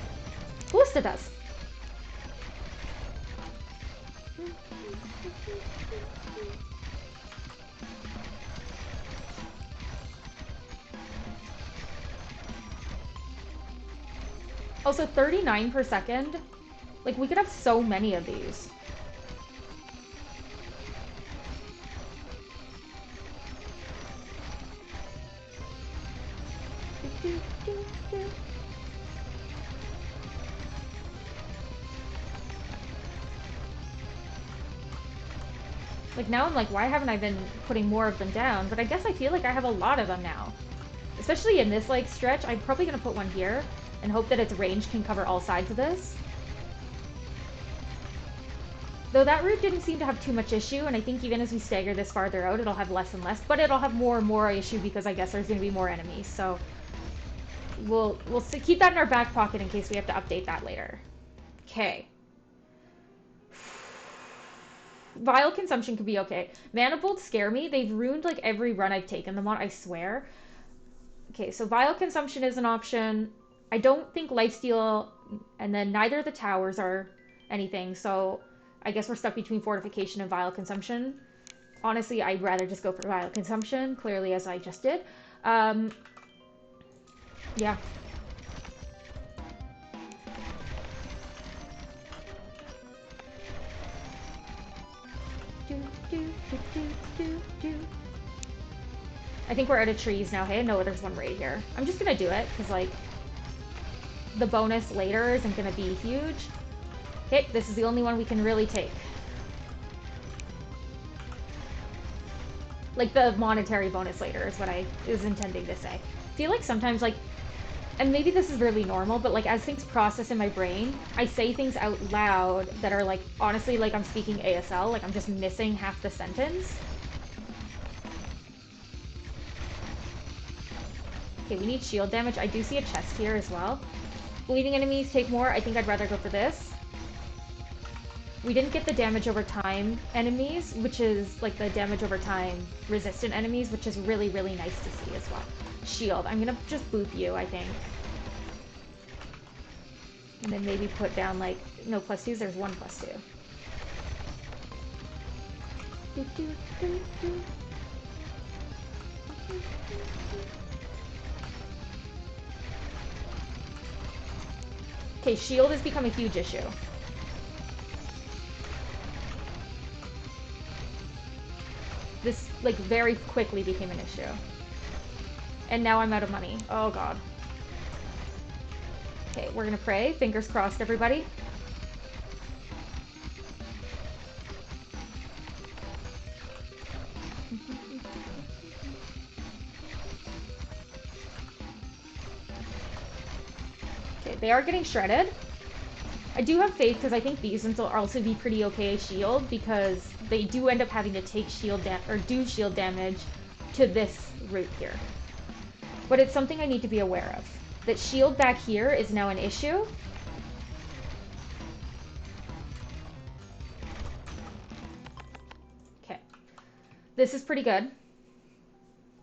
ballista does. Also, 39 per second. Like, we could have so many of these. Like, now I'm like, why haven't I been putting more of them down? But I guess I feel like I have a lot of them now. Especially in this, like, stretch. I'm probably going to put one here and hope that its range can cover all sides of this. Though that route didn't seem to have too much issue, and I think even as we stagger this farther out, it'll have less and less, but it'll have more and more issue because I guess there's going to be more enemies, so we'll keep that in our back pocket in case we have to update that later. Okay. Vial consumption could be okay. Manifolds scare me. They've ruined like every run I've taken them on, I swear. Okay, so vial consumption is an option. I don't think lifesteal, and then neither of the towers are anything, so I guess we're stuck between fortification and vial consumption. Honestly, I'd rather just go for vial consumption, clearly as I just did. Yeah. I think we're out of trees now. Hey, no, there's one right here. I'm just gonna do it, because, like, the bonus later isn't gonna be huge. Okay, this is the only one we can really take. Like, the monetary bonus later is what I was intending to say. I feel like sometimes, like, and maybe this is really normal, but, like, as things process in my brain, I say things out loud that are, like, honestly, like I'm speaking ASL, like I'm just missing half the sentence. Okay, we need shield damage. I do see a chest here as well. Bleeding enemies take more. I think I'd rather go for this. We didn't get the damage over time enemies, which is like the damage over time resistant enemies, which is really, really nice to see as well. Shield. I'm gonna just boop you, I think. And then maybe put down like, no +2s, there's 1 +2. Okay, shield has become a huge issue. This, like, very quickly became an issue. And now I'm out of money. Oh, God. Okay, we're gonna pray. Fingers crossed, everybody. Okay, they are getting shredded. I do have faith because I think these ones will also be pretty okay shield because they do end up having to take shield or do shield damage to this route here. But it's something I need to be aware of. That shield back here is now an issue. Okay. This is pretty good.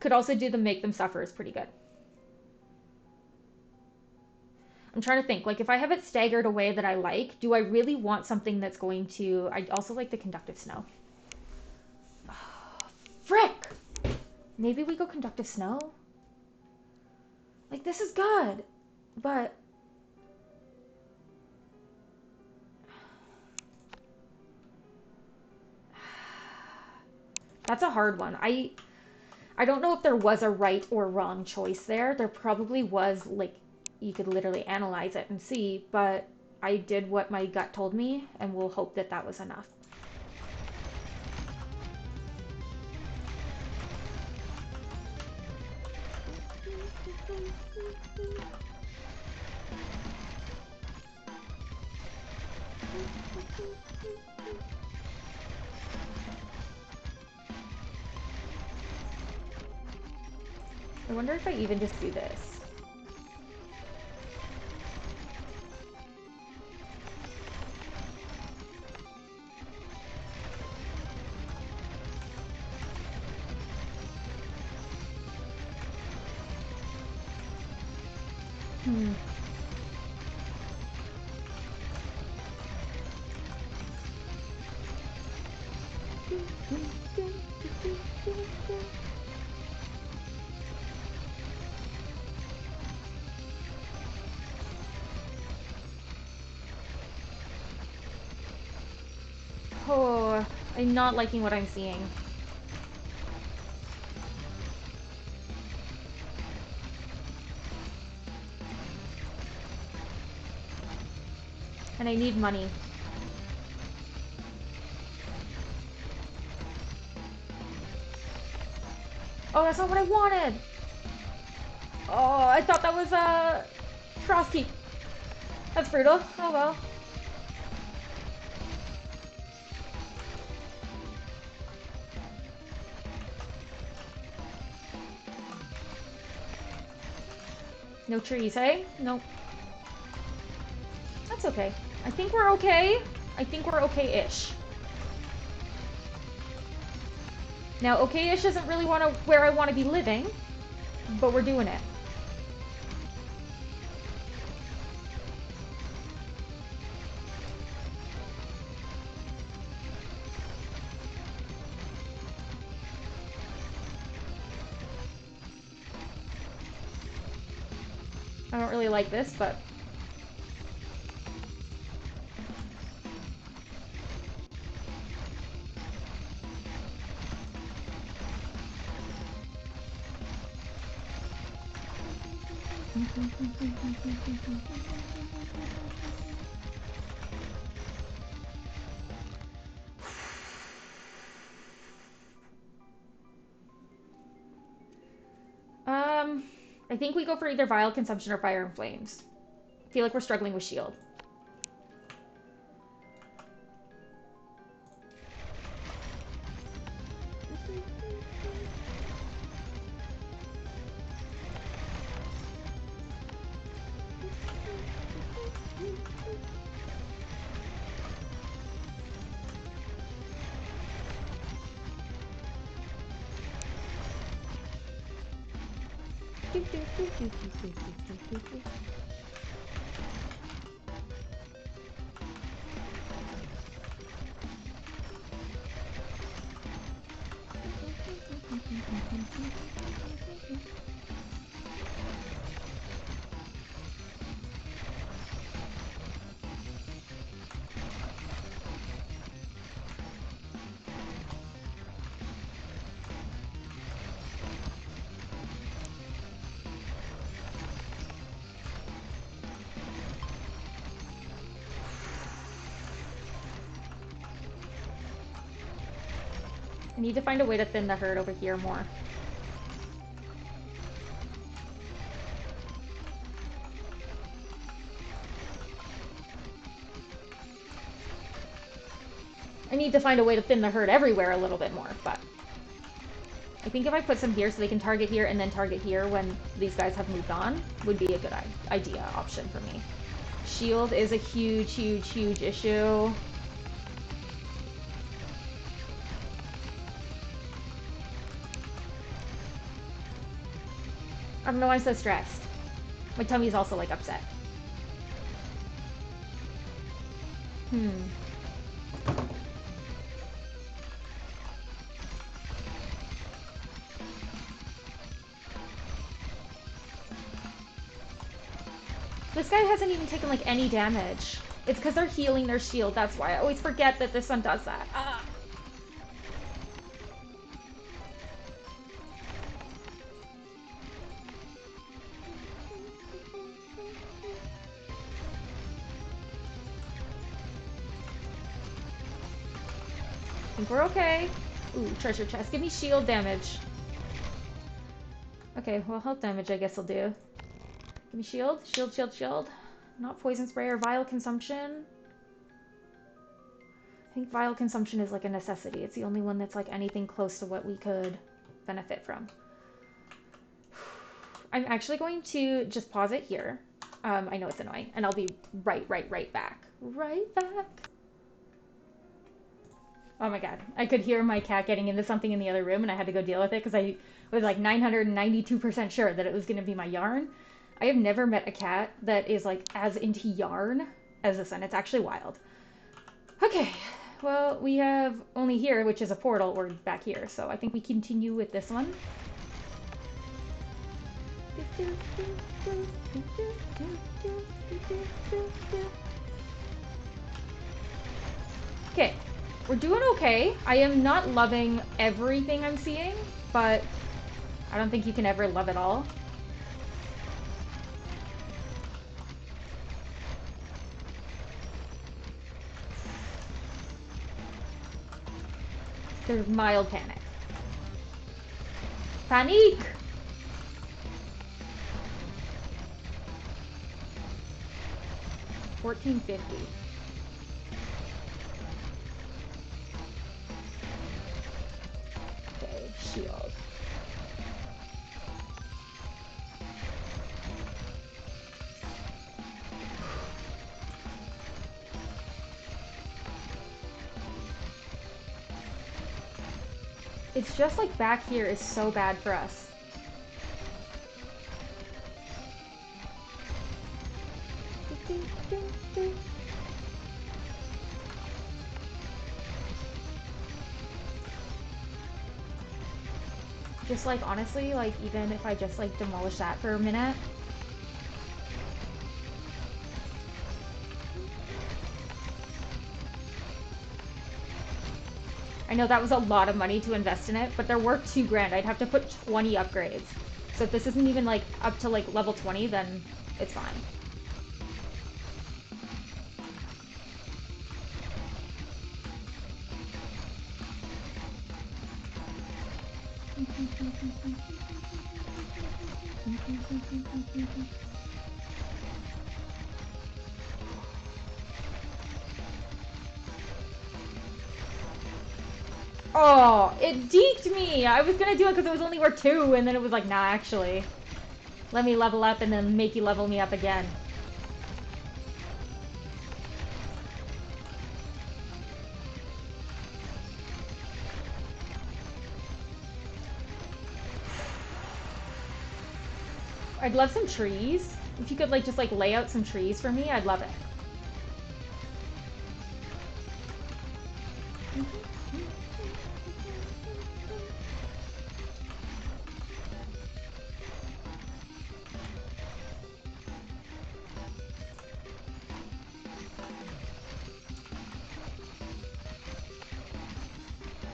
Could also do the make them suffer is pretty good. I'm trying to think, like, if I have it staggered a way that I like, do I really want something that's going to... I also like the conductive snow. Oh, frick! Maybe we go conductive snow? Like, this is good, but... That's a hard one. I don't know if there was a right or wrong choice there. There probably was, like, you could literally analyze it and see, but I did what my gut told me, and we'll hope that that was enough. I wonder if I even just do this. Oh, I'm not liking what I'm seeing. And I need money. Oh, that's not what I wanted! Oh, I thought that was, Frosty. That's brutal. Oh well. No trees, hey? Nope. That's okay. I think we're okay. I think we're okay-ish. Now, okay-ish isn't really where I want to be living, but we're doing it. I don't really like this, but... I think we go for either Vile Consumption or Fire and Flames. I feel like we're struggling with Shield. I need to find a way to thin the herd over here more. I need to find a way to thin the herd everywhere a little bit more, but... I think if I put some here so they can target here and then target here when these guys have moved on, would be a good idea option for me. Shield is a huge, huge, huge issue. I don't know why I'm so stressed. My tummy's also, like, upset. This guy hasn't even taken, like, any damage. It's because they're healing their shield. That's why I always forget that this one does that. Ah! I think we're okay. Ooh, treasure chest. Give me shield damage. Okay, well, health damage I guess will do. Give me shield. Shield, shield, shield. Not poison spray or vial consumption. I think vial consumption is like a necessity. It's the only one that's like anything close to what we could benefit from. I'm actually going to just pause it here. I know it's annoying, and I'll be right back. Right back. Oh my god. I could hear my cat getting into something in the other room, and I had to go deal with it because I was like 992% sure that it was going to be my yarn. I have never met a cat that is like as into yarn as this one. It's actually wild. Okay. Well, we have only here, which is a portal, or back here, so I think we continue with this one. Okay, we're doing okay. I am not loving everything I'm seeing, but I don't think you can ever love it all. There's mild panic. Panic! $14.50. Okay, shield. It's just like back here is so bad for us. Just like honestly, like even if I just like demolish that for a minute. I know that was a lot of money to invest in it, but they're worth $2,000. I'd have to put 20 upgrades. So if this isn't even like up to like level 20, then it's fine. Oh, it deked me! I was gonna do it because it was only worth 2, and then it was like, nah, actually. Let me level up and then make you level me up again. I'd love some trees. If you could like just like lay out some trees for me, I'd love it.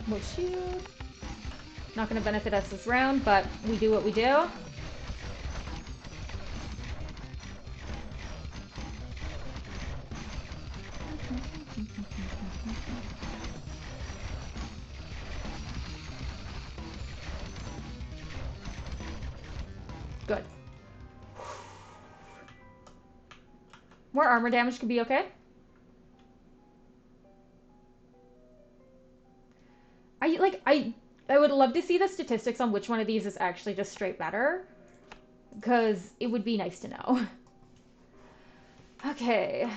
More shield. Not going to benefit us this round, but we do what we do. Good. More armor damage could be okay. I would love to see the statistics on which one of these is actually just straight better, because it would be nice to know. Okay.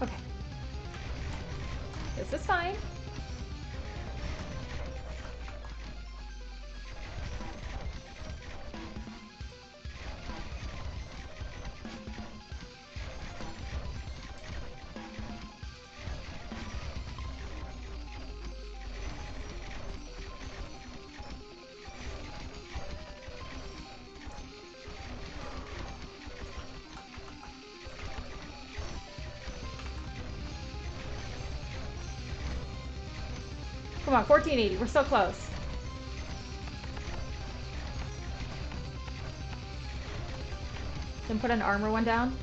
Okay. This is fine. Come on, 1480. We're so close. Then put an armor one down.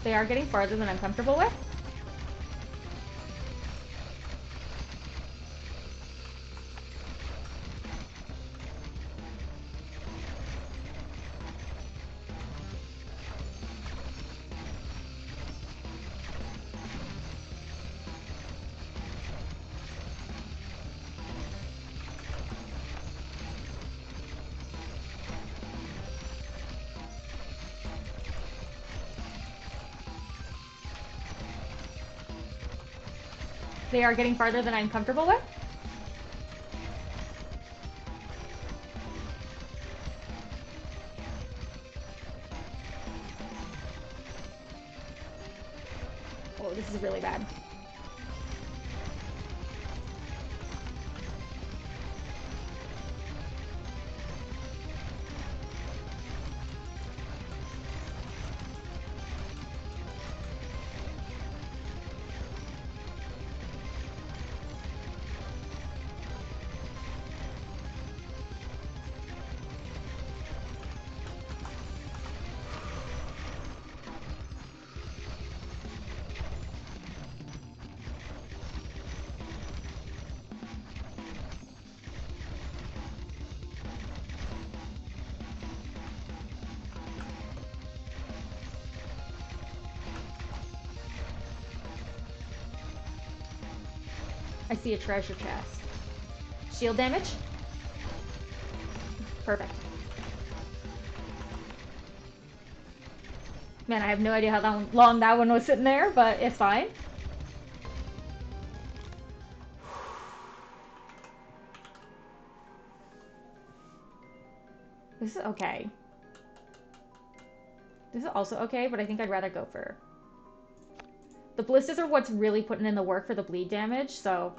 They are getting farther than I'm comfortable with. They are getting farther than I'm comfortable with. Oh, this is really bad. I see a treasure chest. Shield damage? Perfect. Man, I have no idea how long that one was sitting there, but it's fine. This is okay. This is also okay, but I think I'd rather go for... The blisters are what's really putting in the work for the bleed damage, so...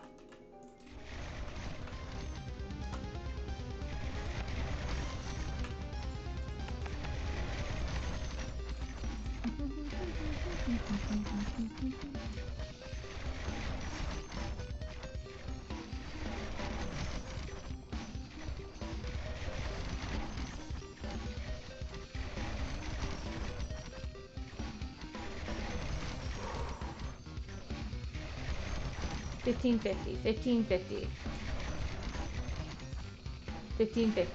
$15.50, $15.50, $15.50.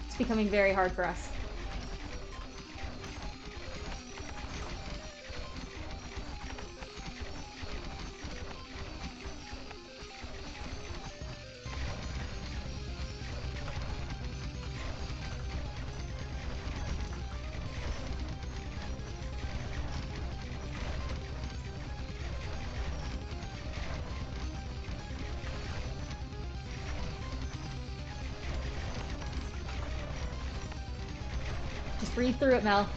It's becoming very hard for us. Just breathe through it, Mel.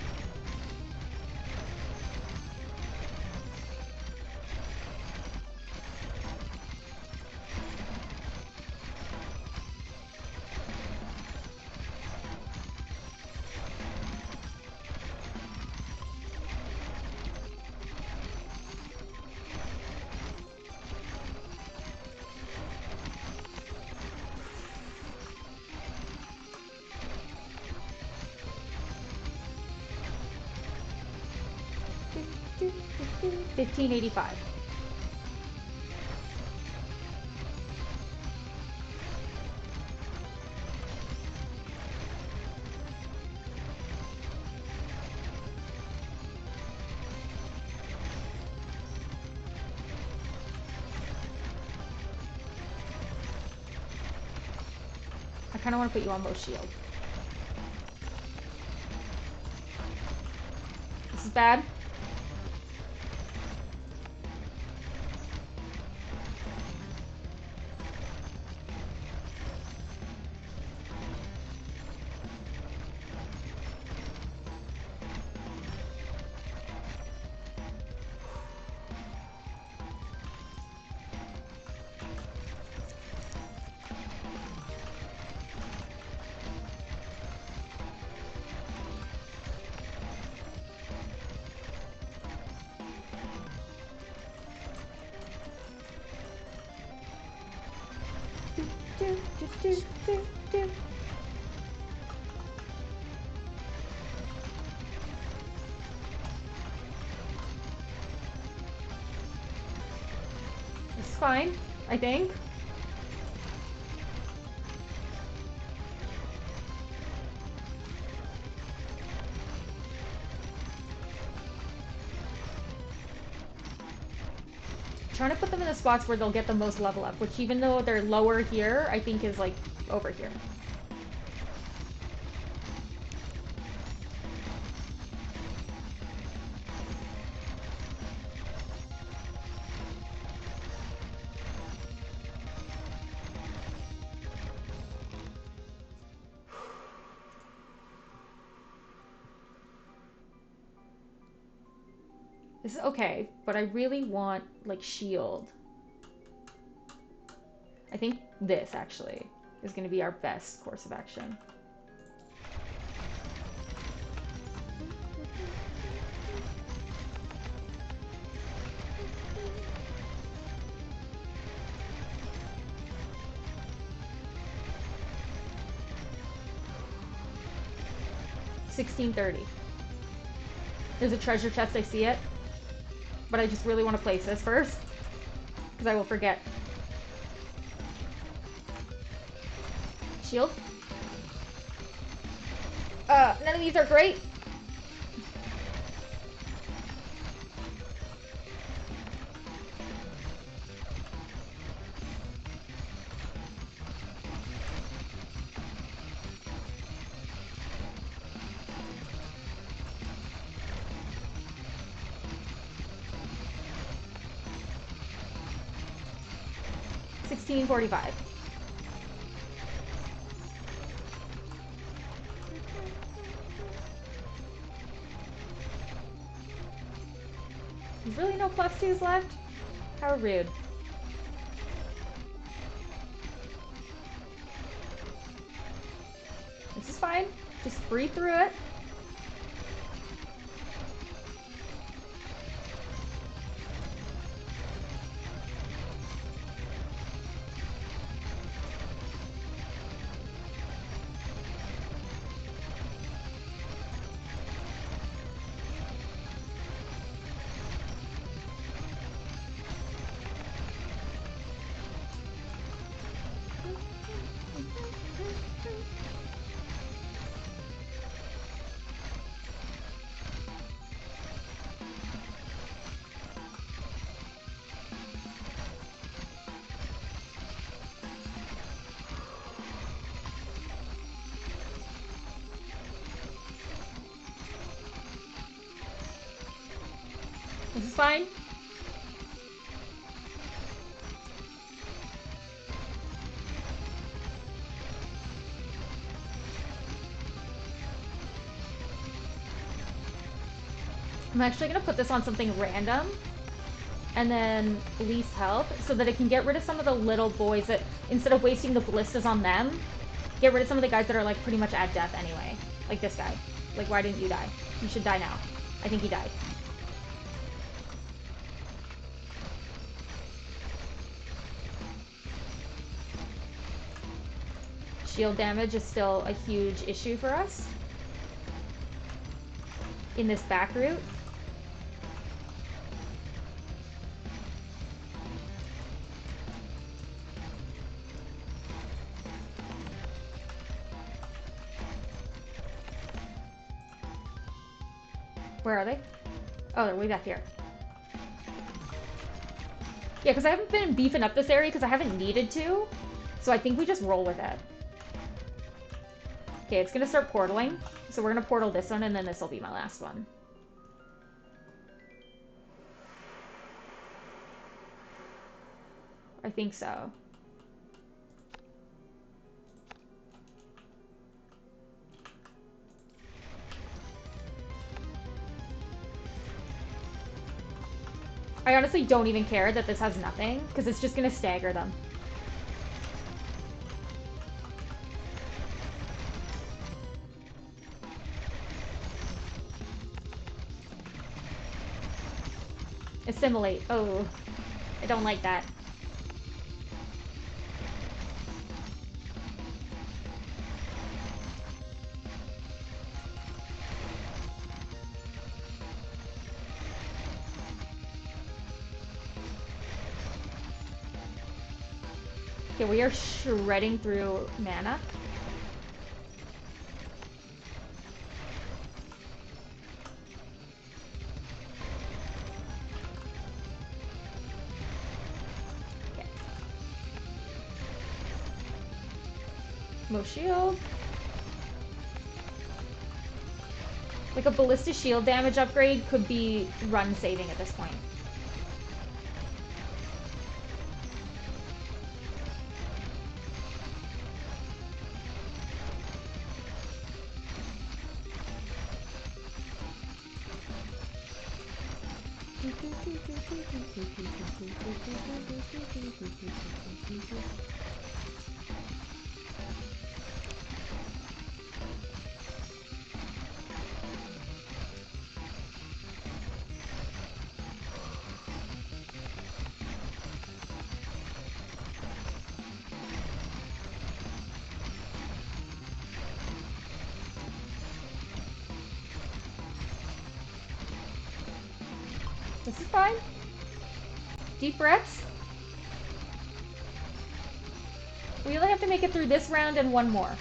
$15.85. I kind of want to put you on low shield. This is bad. Do, do, do. This is fine, I think. Trying to put them in the spots where they'll get the most level up, which even though they're lower here, I think is like over here. This is okay, but I really want like shield. I think this actually is going to be our best course of action. $16.30. There's a treasure chest, I see it. But I just really want to place this first, because I will forget. Shield. None of these are great. $16.45. There's really no plus twos left? How rude. This is fine. Just breathe through it. This is fine. I'm actually going to put this on something random and then least help so that it can get rid of some of the little boys that, instead of wasting the ballistas on them, get rid of some of the guys that are like pretty much at death anyway. Like this guy. Like, why didn't you die? You should die now. I think he died. Shield damage is still a huge issue for us in this back route. Where are they? Oh, they're way back here. Yeah, because I haven't been beefing up this area because I haven't needed to. So I think we just roll with it. Okay, it's going to start portaling. So we're going to portal this one, and then this will be my last one. I think so. I honestly don't even care that this has nothing, because it's just going to stagger them. Assimilate. Oh, I don't like that. Okay, we are shredding through mana. Okay. No shield. Like a ballista shield damage upgrade could be run saving at this point. This is fine. Deep breaths. We only have to make it through this round and one more.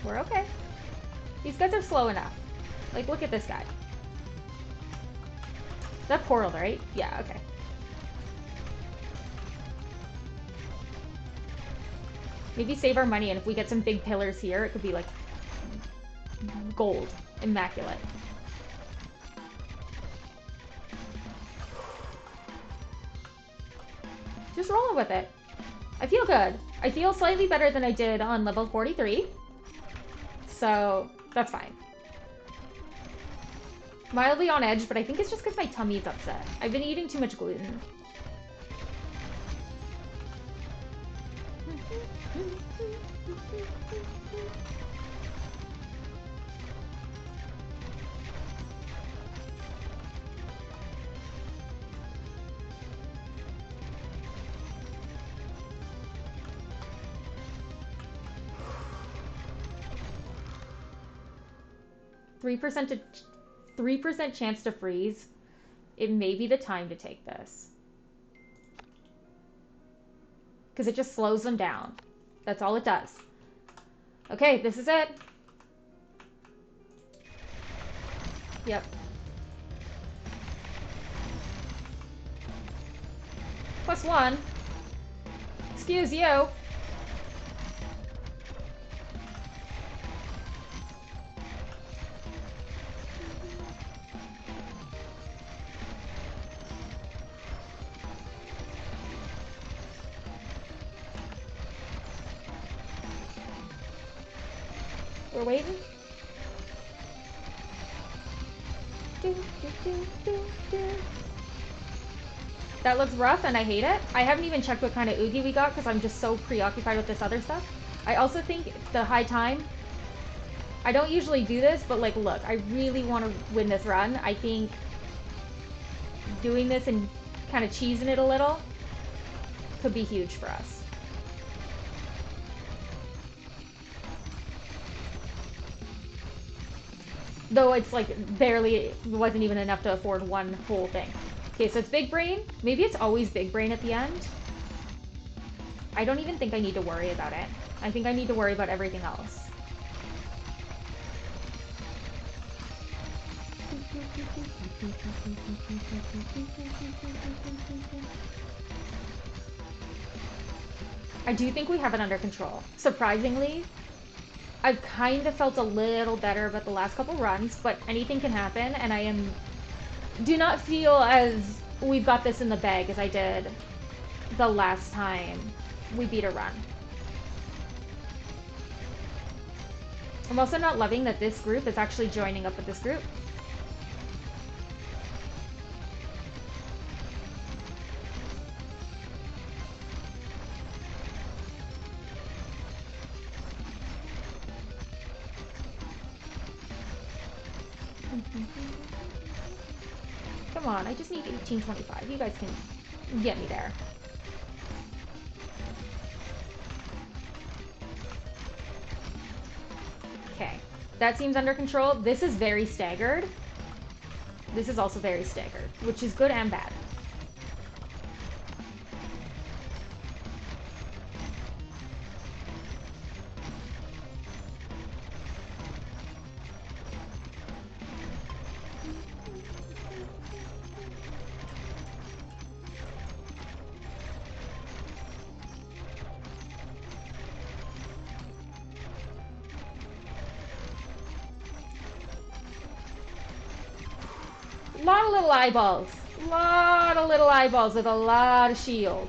We're okay. These guys are slow enough. Like, look at this guy. Is that Coral, right? Yeah, okay. Maybe save our money, and if we get some big pillars here, it could be, like, gold. Immaculate. Just rolling with it. I feel good. I feel slightly better than I did on level 43. So, that's fine. Mildly on edge, but I think it's just because my tummy is upset. I've been eating too much gluten. 3% chance to freeze. It may be the time to take this. Because it just slows them down. That's all it does. Okay, this is it. Yep. +1. Excuse you. We're waiting. That looks rough and I hate it. I haven't even checked what kind of Ooogie we got because I'm just so preoccupied with this other stuff. I also think it's the high time. I don't usually do this, but like, look, I really want to win this run. I think doing this and kind of cheesing it a little could be huge for us. Though it's like barely, wasn't even enough to afford one whole thing. Okay, so it's big brain. Maybe it's always big brain at the end. I don't even think I need to worry about it. I think I need to worry about everything else. I do think we have it under control. Surprisingly, I've kind of felt a little better about the last couple runs, but anything can happen, and I do not feel as we've got this in the bag as I did the last time we beat a run. I'm also not loving that this group is actually joining up with this group. Come on, I just need 1825. You guys can get me there. Okay, that seems under control. This is very staggered. This is also very staggered, which is good and bad. A lot of little eyeballs. A lot of little eyeballs with a lot of shield.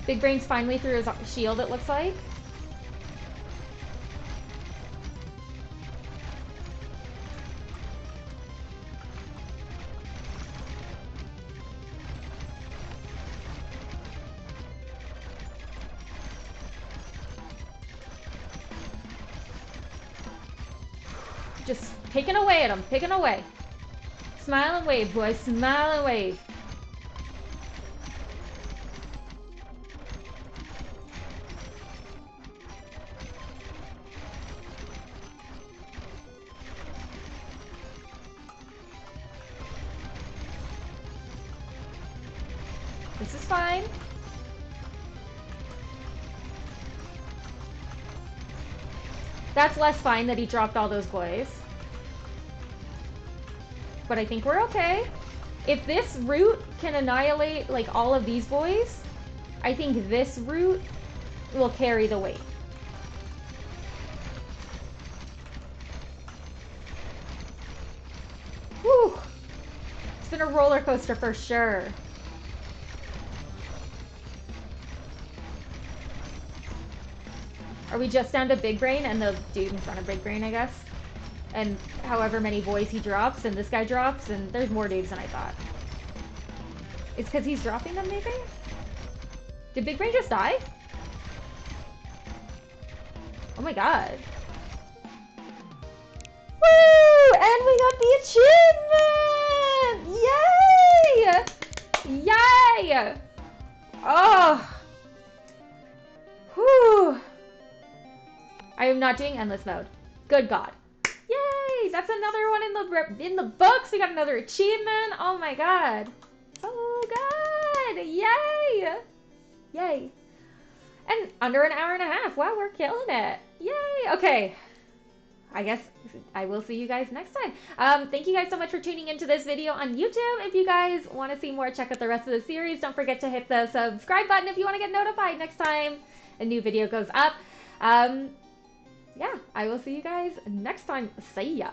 Big Brain's finally through his shield, it looks like. Just picking away at him, picking away. Smile and wave, boys, smile and wave. This is fine. That's less fine that he dropped all those boys. But I think we're okay. If this route can annihilate, like, all of these boys, I think this route will carry the weight. Whew! It's been a roller coaster for sure. Are we just down to Big Brain and the dude in front of Big Brain, I guess? And however many boys he drops, and this guy drops, and there's more dudes than I thought. It's because he's dropping them, maybe? Did Big Brain just die? Oh my god. Woo! And we got the achievement! Yay! Yay! Oh! Whew! I am not doing endless mode. Good god. Yay! That's another one in the books. We got another achievement. Oh my god. So good. Yay! Yay. And under an hour and a half. Wow, we're killing it. Yay! Okay. I guess I will see you guys next time. Thank you guys so much for tuning into this video on YouTube. If you guys want to see more, check out the rest of the series. Don't forget to hit the subscribe button if you want to get notified next time a new video goes up. Yeah, I will see you guys next time. See ya.